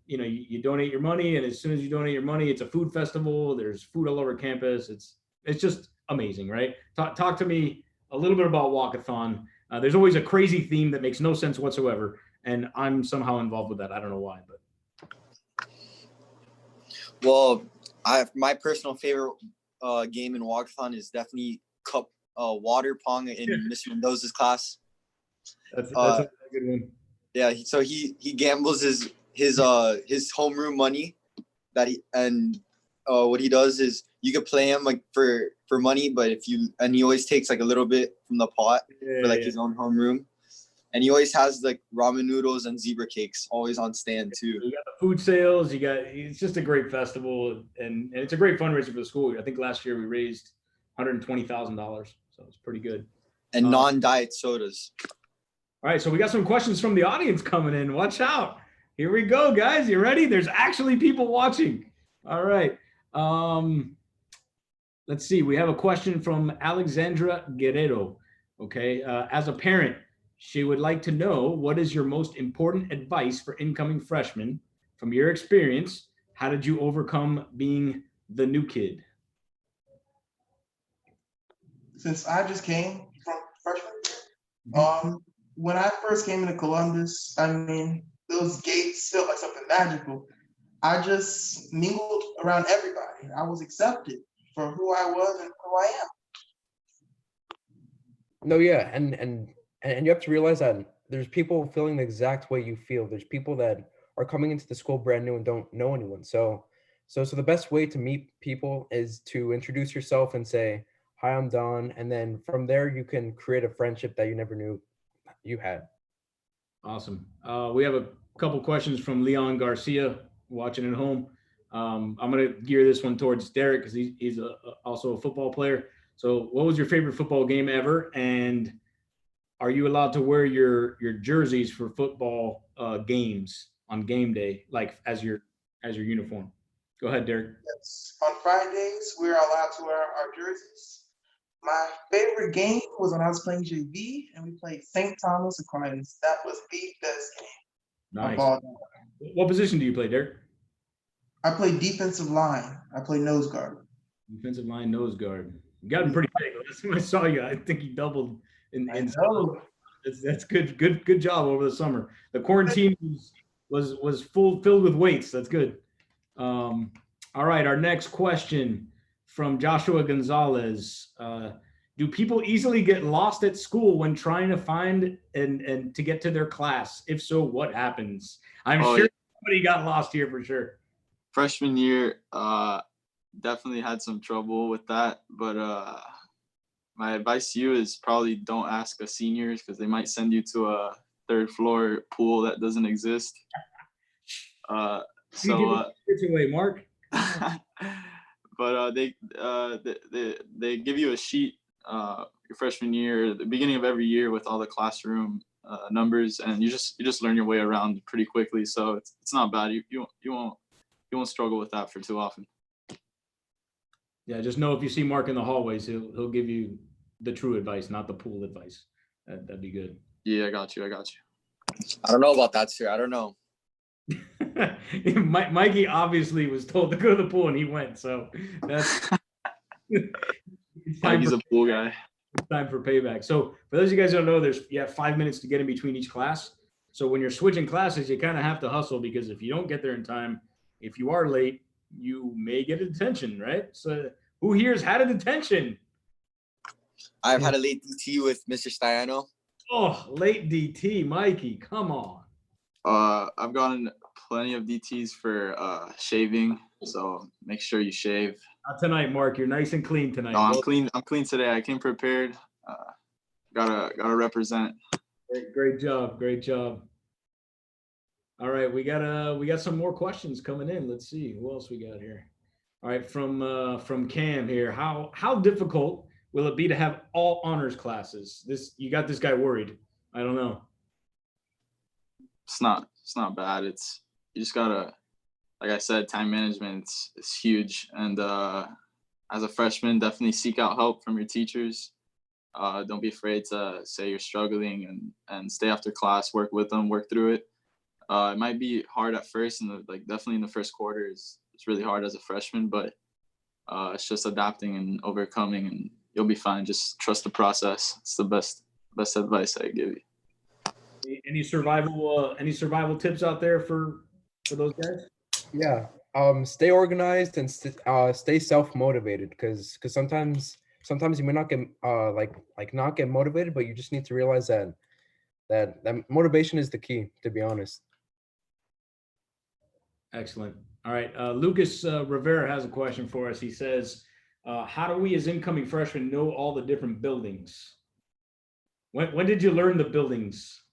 You donate your money, and as soon as you donate your money, it's a food festival. There's food all over campus. It's just amazing, right? Talk to me a little bit about Walkathon. There's always a crazy theme that makes no sense whatsoever, and I'm somehow involved with that. I don't know why, but. Well, my personal favorite game in Walkathon is definitely cup water pong in Mr. Mendoza's class. That's a good one. Yeah, so he gambles his homeroom money that what he does is you could play him like for money, but he always takes like a little bit from the pot for his own homeroom. And he always has like ramen noodles and zebra cakes always on stand too. You got the food sales. It's just a great festival, and it's a great fundraiser for the school. I think last year we raised $120,000, so it's pretty good. And non-diet sodas. All right, so we got some questions from the audience coming in. Watch out. Here we go, guys. You ready? There's actually people watching. All right. Let's see. We have a question from Alexandra Guerrero. Okay. As a parent, she would like to know, what is your most important advice for incoming freshmen from your experience? How did you overcome being the new kid? Since I just came from freshman year, when I first came into Columbus, I mean, those gates felt like something magical. I just mingled around everybody. I was accepted for who I was and who I am. No, yeah, and you have to realize that there's people feeling the exact way you feel. There's people that are coming into the school brand new and don't know anyone. So the best way to meet people is to introduce yourself and say, "Hi, I'm Don," and then from there you can create a friendship that you never knew you had. Awesome. We have a couple questions from Leon Garcia watching at home. I'm going to gear this one towards Derek because he's also a football player. So what was your favorite football game ever? And are you allowed to wear your jerseys for football games on game day, like as your uniform? Go ahead, Derek. Yes. On Fridays, we're allowed to wear our jerseys. My favorite game was when I was playing JV and we played St. Thomas Aquinas. That was the best game. Nice. What position do you play, Derek? I play defensive line. I play nose guard. Defensive line, nose guard. You got him pretty big. Last time I saw you, I think you doubled I know. That's good. Good job over the summer. The quarantine was filled with weights. That's good. All right, our next question from Joshua Gonzalez. Do people easily get lost at school when trying to find and to get to their class? If so, what happens? I'm Oh, sure yeah. somebody got lost here for sure. Freshman year, definitely had some trouble with that. But my advice to you is probably don't ask the seniors because they might send you to a third floor pool that doesn't exist. You give it away, Mark. But they give you a sheet your freshman year, the beginning of every year, with all the classroom numbers, and you just learn your way around pretty quickly. So it's not bad. You won't struggle with that for too often. Yeah, just know if you see Mark in the hallways, he'll give you the true advice, not the pool advice. That'd be good. Yeah, I got you. I don't know about that, sir. I don't know. Mikey obviously was told to go to the pool and he went. So that's Mikey's a pool guy. It's time for payback. So for those of you guys who don't know, you have 5 minutes to get in between each class. So when you're switching classes, you kind of have to hustle because if you don't get there in time, if you are late, you may get a detention, right? So who here's had a detention? I've had a late DT with Mr. Staiano. Oh, late DT, Mikey, come on. I've gotten plenty of DTs for shaving, so make sure you shave. Not tonight, Mark. You're nice and clean tonight. No, I'm clean. I'm clean today. I came prepared. Gotta represent. Great job. All right, we got some more questions coming in. Let's see who else we got here. All right, from Cam here. How difficult will it be to have all honors classes? You got this guy worried. I don't know. It's not bad. You just gotta, like I said, time management is huge. And as a freshman, definitely seek out help from your teachers. Don't be afraid to say you're struggling and stay after class, work with them, work through it. It might be hard at first, and definitely in the first quarter it's really hard as a freshman, but it's just adapting and overcoming, and you'll be fine. Just trust the process. It's the best advice I give you. Any survival tips out there for those guys? Yeah. Stay organized and stay self-motivated because sometimes you may not get not get motivated, but you just need to realize that motivation is the key, to be honest. Excellent. All right. Lucas Rivera has a question for us. He says, how do we as incoming freshmen know all the different buildings? When did you learn the buildings?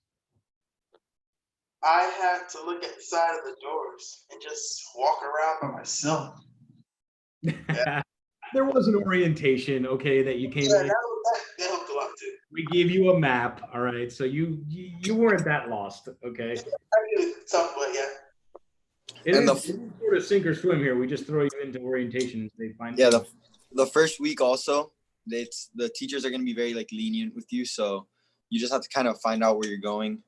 I had to look at the side of the doors and just walk around by myself. Yeah. There was an orientation, okay, that you came in. That helped a lot too. We gave you a map, all right. So you weren't that lost, okay. I knew tough, but yeah. It is sort of sink or swim here. We just throw you into orientation. They find the first week also, the teachers are going to be very lenient with you, so you just have to kind of find out where you're going.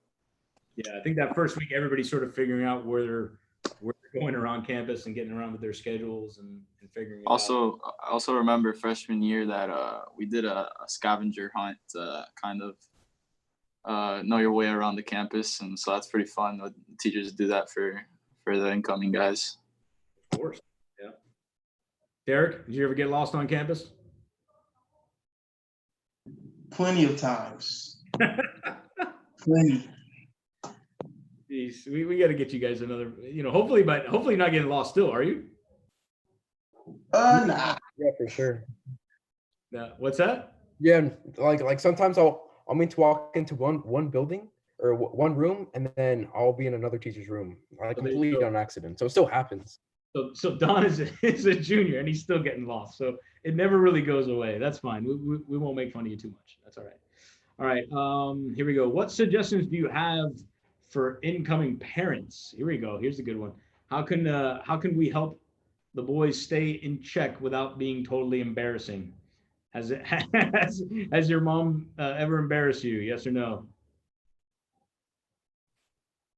Yeah, I think that first week everybody's sort of figuring out where they're going around campus and getting around with their schedules and figuring it out. I also remember freshman year that we did a scavenger hunt to kind of know your way around the campus, and so that's pretty fun. The teachers do that for the incoming guys. Of course, yeah. Derek, did you ever get lost on campus? Plenty of times. Plenty. Jeez, we got to get you guys another, hopefully not getting lost still, are you? Nah. Yeah, for sure. What's that? Yeah, like sometimes I'll mean to walk into one building or one room, and then I'll be in another teacher's room, completely on accident. So it still happens. So Don is a junior and he's still getting lost. So it never really goes away. That's fine. We won't make fun of you too much. That's all right. All right. Here we go. What suggestions do you have for incoming parents? Here we go. Here's a good one. How can we help the boys stay in check without being totally embarrassing? Has your mom ever embarrassed you? Yes or no?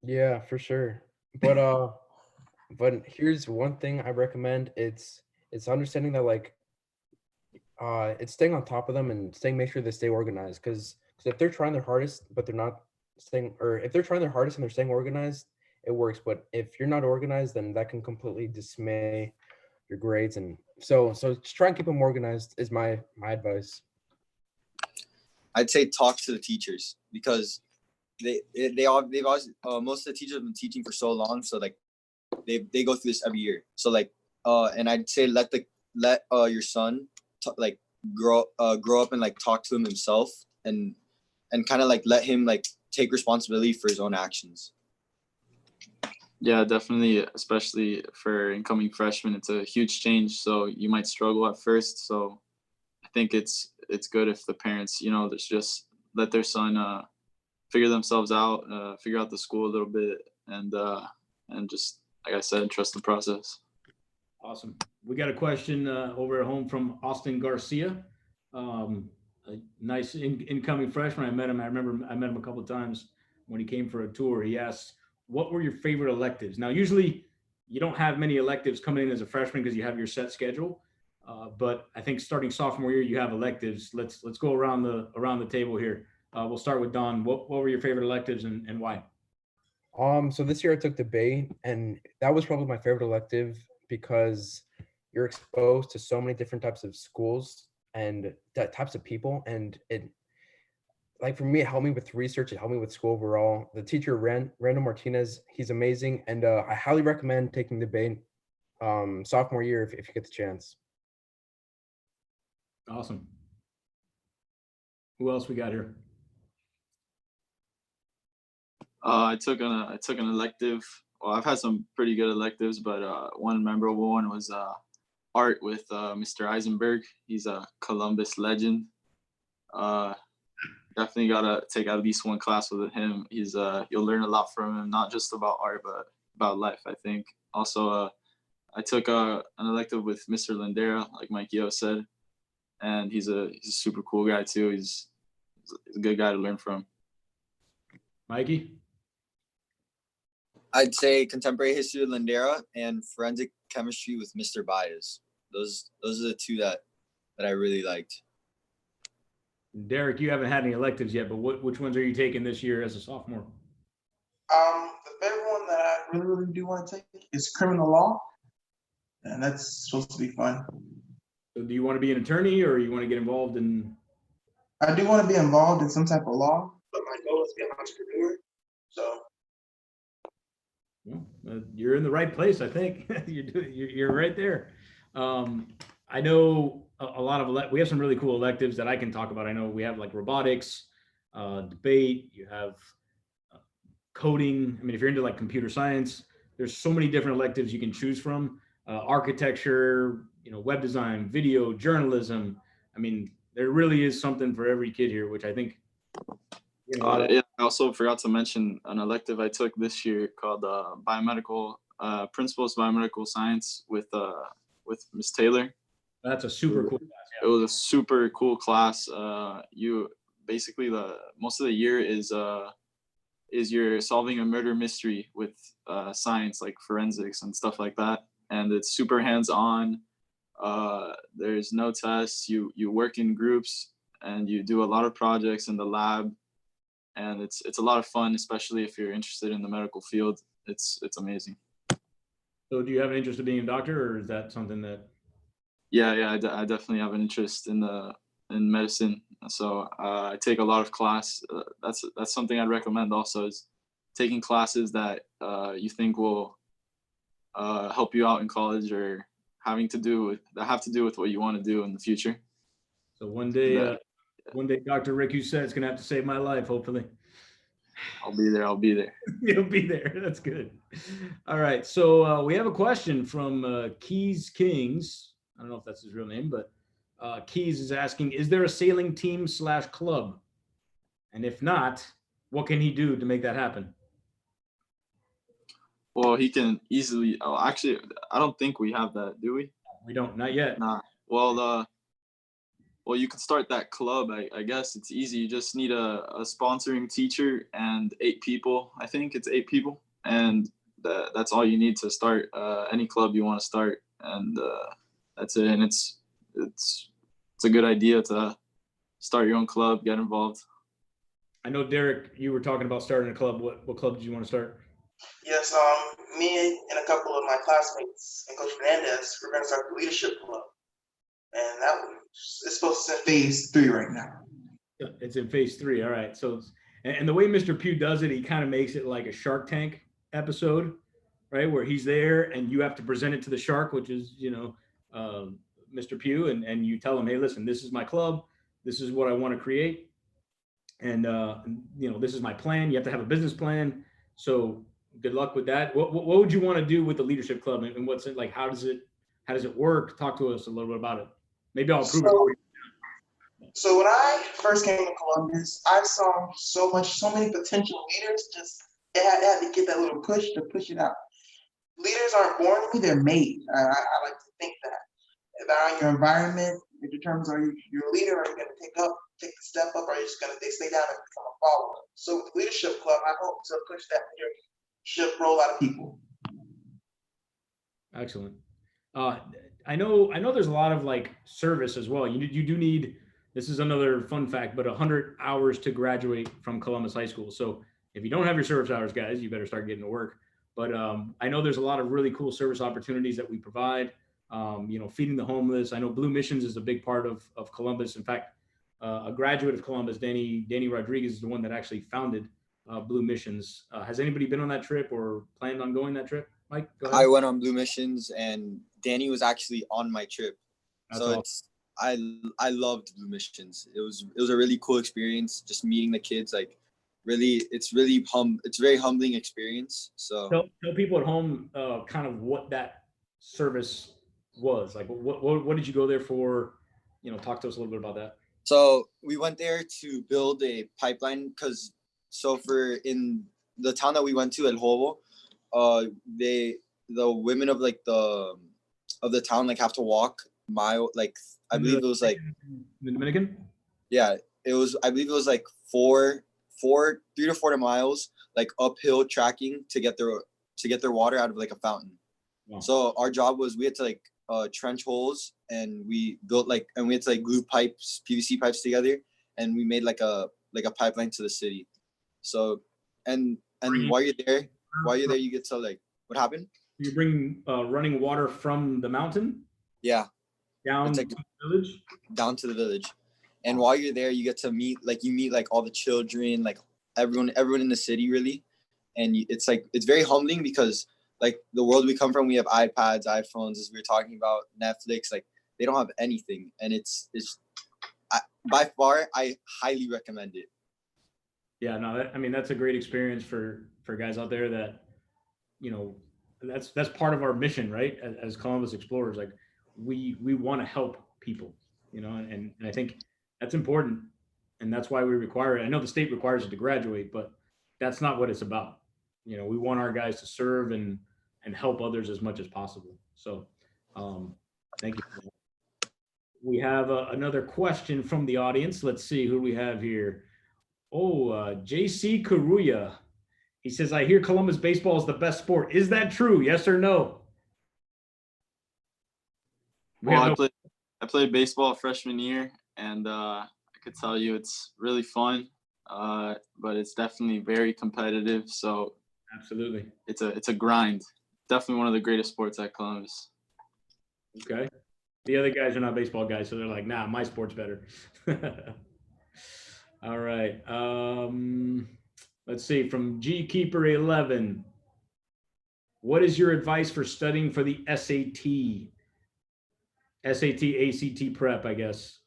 Yeah, for sure. But here's one thing I recommend. It's understanding that it's staying on top of them and make sure they stay organized. Because Because if they're trying their hardest, but they're not staying, or if they're trying their hardest and they're staying organized, it works. But if you're not organized, then that can completely dismay your grades. And so just try and keep them organized is my advice. I'd say talk to the teachers, because they've always most of the teachers have been teaching for so long, so like they go through this every year. So like and I'd say let your son like grow up and like talk to him himself, and kind of like let him like take responsibility for his own actions. Yeah, definitely, especially for incoming freshmen, it's a huge change. So you might struggle at first. So I think it's good if the parents, just let their son figure themselves out, figure out the school a little bit, and just, like I said, trust the process. Awesome. We got a question over at home from Austin Garcia. A nice incoming freshman. I remember I met him a couple of times when he came for a tour. He asked, what were your favorite electives? Now, usually you don't have many electives coming in as a freshman because you have your set schedule. But I think starting sophomore year, you have electives. Let's go around the table here. We'll start with Don. What were your favorite electives and why? So this year I took debate, and that was probably my favorite elective because you're exposed to so many different types of schools and types of people, and it, like, for me, it helped me with research. It helped me with school overall. The teacher, Randall Martinez, he's amazing, and I highly recommend taking debate sophomore year if you get the chance. Awesome. Who else we got here? I took an elective. Well, I've had some pretty good electives, but one memorable one was art with Mr. Eisenberg. He's a Columbus legend. Definitely gotta take at least one class with him. He's you'll learn a lot from him, not just about art, but about life, I think. Also, I took an elective with Mr. Lindera, like Mike Yo said, and he's a super cool guy too. He's a good guy to learn from. Mikey? I'd say contemporary history with Lindera and forensic chemistry with Mr. Baez. Those are the two that I really liked. Derek, you haven't had any electives yet, but which ones are you taking this year as a sophomore? The favorite one that I really do want to take is criminal law, and that's supposed to be fun. So do you want to be an attorney, or you want to get involved in? I do want to be involved in some type of law, but my goal is to be an entrepreneur. So. Well, you're in the right place, I think. You're right there. I know a lot of we have some really cool electives that I can talk about. I know we have like robotics, debate. You have coding. I mean, if you're into like computer science, there's so many different electives you can choose from. Architecture, web design, video, journalism. I mean, there really is something for every kid here, which I think. Yeah, I also forgot to mention an elective I took this year called Principles of Biomedical Science with Ms. Taylor. That's a super cool class. Yeah. It was a super cool class. You basically most of the year is you're solving a murder mystery with science, like forensics and stuff like that, and it's super hands-on. There's no tests. You work in groups and you do a lot of projects in the lab. And it's a lot of fun, especially if you're interested in the medical field. It's amazing. So do you have an interest in being a doctor, or is that something that? Yeah, I definitely have an interest in medicine. So I take a lot of class. That's something I'd recommend also, is taking classes that you think will help you out in college, or have to do with what you want to do in the future. So one day, Dr. Rick Hussett's is going to have to save my life, hopefully. I'll be there. You'll be there. That's good. All right. So we have a question from Keys Kings. I don't know if that's his real name, but Keys is asking, is there a sailing team / club? And if not, what can he do to make that happen? Well, he can easily. Oh, actually, I don't think we have that, do we? We don't. Not yet. Nah. Well, you could start that club. I guess it's easy. You just need a sponsoring teacher and 8 people. I think it's 8 people, and that's all you need to start any club you want to start, and that's it. And it's a good idea to start your own club, get involved. I know, Derek, you were talking about starting a club. What club did you want to start? Yes, me and a couple of my classmates and Coach Fernandez, we're going to start the leadership club, and it's supposed to be phase 3 right now. It's in phase 3. All right. So, and the way Mr. Pugh does it, he kind of makes it like a Shark Tank episode, right? Where he's there and you have to present it to the shark, which is, Mr. Pugh, and you tell him, hey, listen, this is my club. This is what I want to create. And, this is my plan. You have to have a business plan. So good luck with that. What would you want to do with the leadership club, and what's it like? How does it work? Talk to us a little bit about it. Maybe I'll prove it for you. So when I first came to Columbus, I saw so many potential leaders. Just it had to get that little push to push it out. Leaders aren't born to me; they're made. I like to think that. About your environment, it determines are you're a leader, or are you going to take the step up, or are you just going to stay down and become a follower? So with the leadership club, I hope to push that leadership role out of people. Excellent. I know there's a lot of like service as well. You do need, this is another fun fact, but 100 hours to graduate from Columbus High School. So if you don't have your service hours, guys, you better start getting to work. But I know there's a lot of really cool service opportunities that we provide. Feeding the homeless. I know Blue Missions is a big part of Columbus. In fact, a graduate of Columbus, Danny Rodriguez, is the one that actually founded Blue Missions. Has anybody been on that trip or planned on going that trip? Mike, go ahead. I went on Blue Missions, and Danny was actually on my trip. That's so awesome. I loved Blue Missions. It was a really cool experience, just meeting the kids. Like, really, it's a very humbling experience. So tell people at home kind of what that service was like. What did you go there for? Talk to us a little bit about that. So we went there to build a pipeline in the town that we went to, El Jobo, the women of the town like have to walk mile, like I believe it was like the Dominican. Yeah, I believe it was like 3 to 4 miles, like uphill tracking to get their water out of like a fountain. Wow. So our job was we had to like trench holes, and we built and we had to like glue pipes, PVC pipes together, and we made like a pipeline to the city. So and while you're there, you get to like, what happened? You bring running water from the mountain? Yeah. Down to the village? Down to the village. And while you're there, you get to meet all the children, like everyone in the city, really. And it's very humbling, because like the world we come from, we have iPads, iPhones, as we were talking about, Netflix, like they don't have anything. And by far, I highly recommend it. Yeah, no, that's a great experience for guys out there that, that's part of our mission, right? As Columbus Explorers, like we want to help people, and I think that's important, and that's why we require it. I know the state requires it to graduate, but that's not what it's about. We want our guys to serve and help others as much as possible. So, thank you for that. We have another question from the audience. Let's see who we have here. JC Karuya. He says, I hear Columbus baseball is the best sport. Is that true? Yes or no? Well, I played baseball freshman year, and I could tell you it's really fun, but it's definitely very competitive. So absolutely, it's a grind. Definitely one of the greatest sports at Columbus. Okay. The other guys are not baseball guys, so they're like, nah, my sport's better. All right. Let's see, from GKeeper11. What is your advice for studying for the SAT, ACT prep, I guess?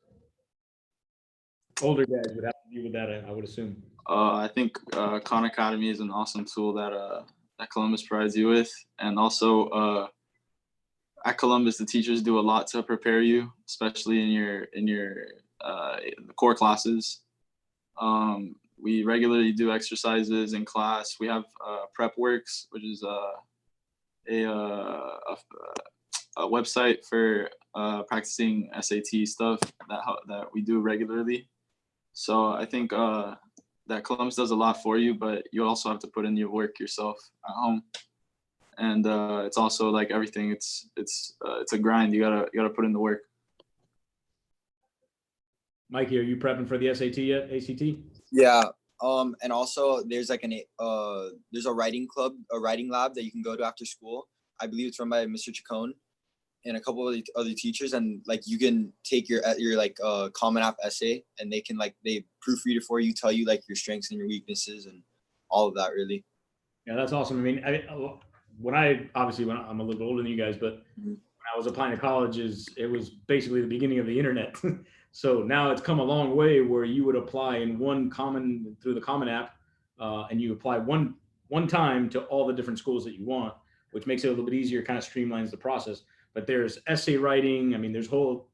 Older guys would have to deal with that, I would assume. I think Khan Academy is an awesome tool that Columbus provides you with. And also at Columbus, the teachers do a lot to prepare you, especially in your core classes. We regularly do exercises in class. We have Prep Works, which is a website for practicing SAT stuff that we do regularly. So I think that Columbus does a lot for you, but you also have to put in your work yourself at home. And it's also like everything. It's a grind. You gotta put in the work. Mikey, are you prepping for the SAT yet? ACT? Yeah, And also there's like there's a writing club, a writing lab that you can go to after school. I believe it's run by Mr. Chacon and a couple of the other teachers, and like you can take your like Common App essay, and they proofread it for you, tell you like your strengths and your weaknesses and all of that, really. Yeah, that's awesome. I mean, when I'm a little older than you guys, but when I was applying to colleges, it was basically the beginning of the internet. So now it's come a long way where you would apply in through the Common App, and you apply one time to all the different schools that you want, which makes it a little bit easier, kind of streamlines the process. But there's essay writing. I mean, there's whole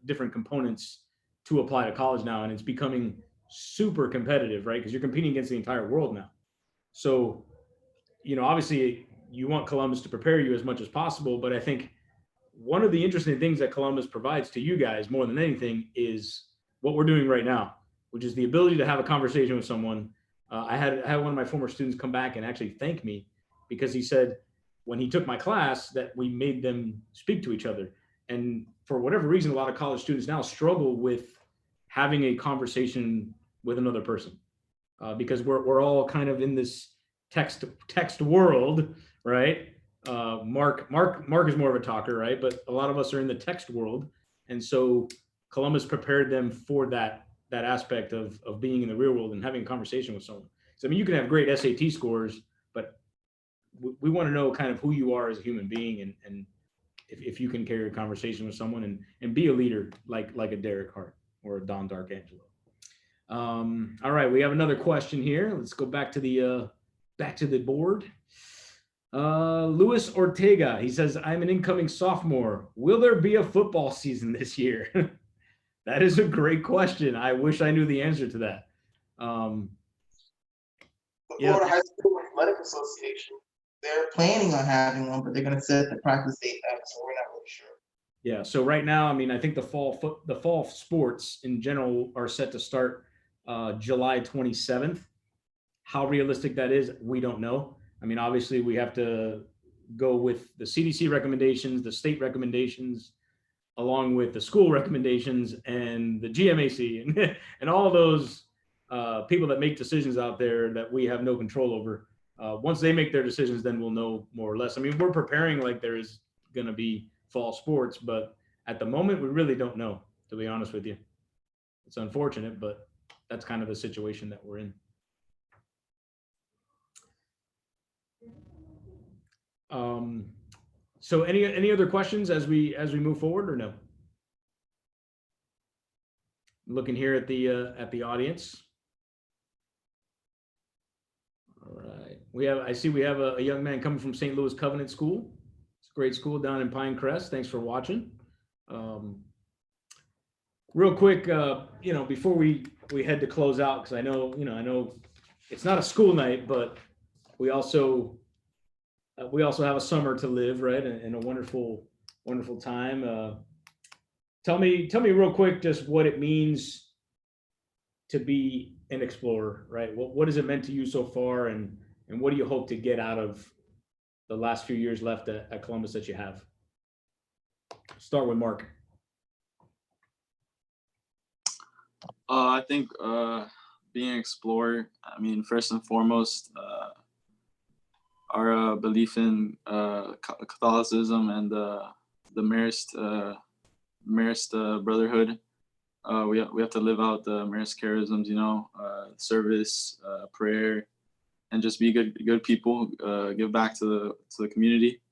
different components to apply to college now, and it's becoming super competitive, right? Because you're competing against the entire world now. So, obviously you want Columbus to prepare you as much as possible, but I think one of the interesting things that Columbus provides to you guys more than anything is what we're doing right now, which is the ability to have a conversation with someone. I had one of my former students come back and actually thank me because he said when he took my class that we made them speak to each other. And for whatever reason, a lot of college students now struggle with having a conversation with another person because we're all kind of in this text world, right? Mark is more of a talker, right? But a lot of us are in the text world. And so Columbus prepared them for that aspect of being in the real world and having a conversation with someone. So, I mean, you can have great SAT scores, but we want to know kind of who you are as a human being and if you can carry a conversation with someone and be a leader like a Derek Hart or a Don Darkangelo. All right, we have another question here. Let's go back to the board. Luis Ortega, he says, I'm an incoming sophomore. Will there be a football season this year? That is a great question. I wish I knew the answer to that. The Florida High School Athletic Association, they're planning on having one, but they're going to set the practice date back, so we're not really sure. Yeah, so right now, I mean, I think the fall sports in general are set to start July 27th. How realistic that is, we don't know. I mean, obviously we have to go with the CDC recommendations, the state recommendations, along with the school recommendations and the GMAC and all those people that make decisions out there that we have no control over. Once they make their decisions, then we'll know more or less. I mean, we're preparing like there is going to be fall sports, but at the moment we really don't know, to be honest with you. It's unfortunate, but that's kind of the situation that we're in. So any other questions as we move forward or no? Looking here at the audience. All right, I see we have a young man coming from St. Louis Covenant School. It's a great school down in Pinecrest. Thanks for watching. Real quick, before we head to close out, because I know it's not a school night, but we also have a summer to live, right? And a wonderful time. Tell me real quick just what it means to be an explorer, right? What has it meant to you so far, and what do you hope to get out of the last few years left at Columbus that you have? Start with Mark. I think being an explorer, I mean, first and foremost, our belief in Catholicism and the Marist brotherhood. We have to live out the Marist charisms, service, prayer, and just be good people. Give back to the community.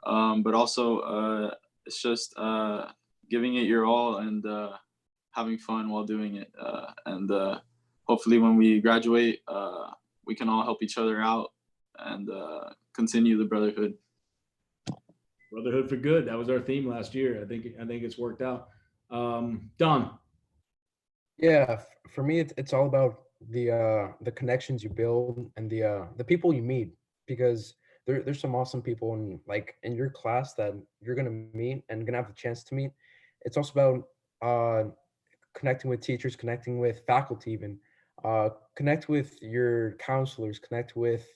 But also, it's just giving it your all and having fun while doing it. And hopefully, when we graduate, we can all help each other out and continue the brotherhood. Brotherhood for good. That was our theme last year. I think it's worked out. Don. Yeah, for me, it's all about the connections you build and the people you meet, because there's some awesome people in your class that you're gonna meet and gonna have the chance to meet. It's also about connecting with teachers, connecting with faculty, even connect with your counselors, connect with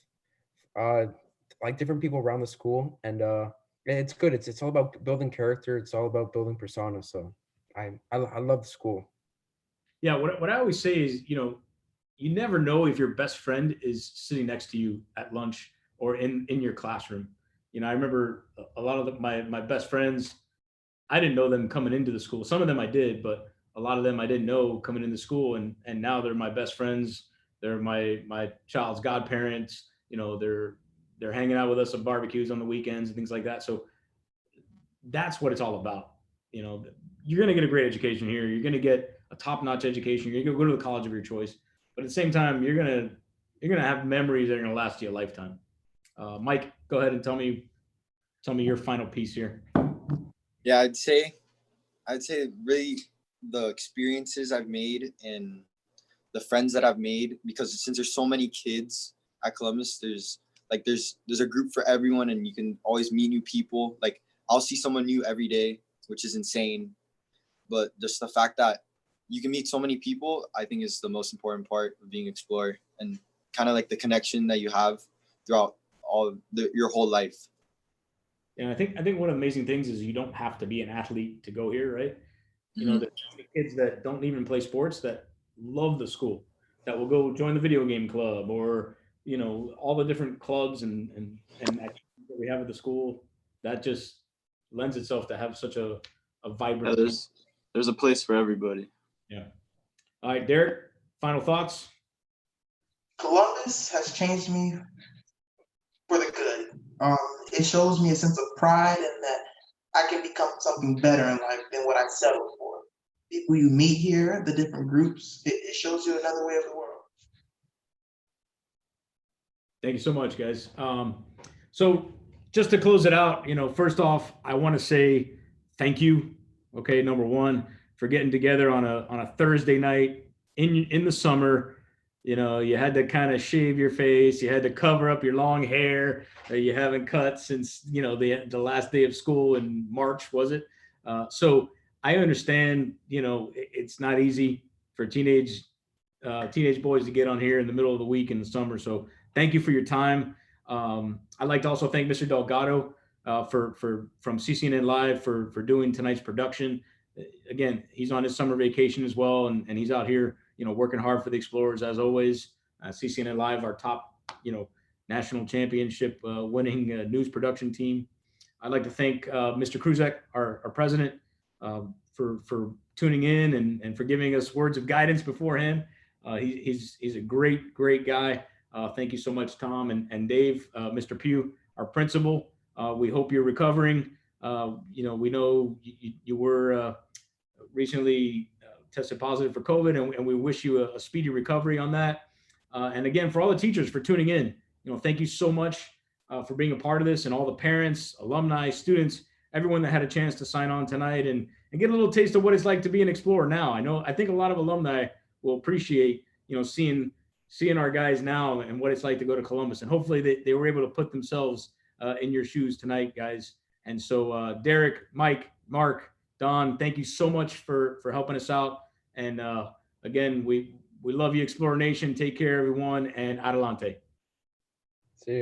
different people around the school, and it's good. It's all about building character. It's all about building persona. So I love the school. Yeah, what I always say is, you never know if your best friend is sitting next to you at lunch or in your classroom. You know, I remember a lot of my best friends, I didn't know them coming into the school. Some of them I did, but a lot of them I didn't know coming into school, and now they're my best friends. They're my child's godparents. You know, they're hanging out with us at barbecues on the weekends and things like that. So that's what it's all about. You know, you're going to get a great education here. You're going to get a top-notch education. You're going to go to the college of your choice, but at the same time, you're going to have memories that are going to last you a lifetime. Mike, go ahead and tell me your final piece here. Yeah, I'd say really the experiences I've made and the friends that I've made, because since there's so many kids at Columbus, there's a group for everyone, and you can always meet new people. Like, I'll see someone new every day, which is insane. But just the fact that you can meet so many people, I think, is the most important part of being Explorer, and kind of like the connection that you have throughout your whole life. Yeah, I think one of the amazing things is you don't have to be an athlete to go here, right? You know, the kids that don't even play sports that love the school, that will go join the video game club, or, you know, all the different clubs and activities that we have at the school. That just lends itself to have such a vibrant. Yeah, there's a place for everybody. Yeah. All right, Derek, final thoughts? Columbus has changed me for the good. It shows me a sense of pride and that I can become something better in life than what I settled for. People you meet here, the different groups, it shows you another way of the world. Thank you so much, guys. So just to close it out, you know, first off, I want to say thank you. Okay, number one, for getting together on a Thursday night in the summer. You know, you had to kind of shave your face, you had to cover up your long hair that you haven't cut since, you know, the last day of school in March, was it? So I understand, you know, it's not easy for teenage boys to get on here in the middle of the week in the summer. So thank you for your time. I'd like to also thank Mr. Delgado from CCNN Live for doing tonight's production. Again, he's on his summer vacation as well, and he's out here, you know, working hard for the Explorers as always. CCNN Live, our top, you know, national championship winning news production team. I'd like to thank Mr. Kruzek, our president, for tuning in and for giving us words of guidance beforehand. He's a great guy. Thank you so much, Tom and Dave. Mr. Pugh, our principal. We hope you're recovering. You know, we know you were recently tested positive for COVID, and we wish you a speedy recovery on that. And again, for all the teachers for tuning in, you know, thank you so much for being a part of this, and all the parents, alumni, students, everyone that had a chance to sign on tonight and get a little taste of what it's like to be an Explorer now. I think a lot of alumni will appreciate, you know, seeing our guys now and what it's like to go to Columbus, and hopefully they were able to put themselves in your shoes tonight, guys. And so Derek, Mike, Mark, Don, thank you so much for helping us out. And again, we love you, Explorer Nation. Take care, everyone, and adelante.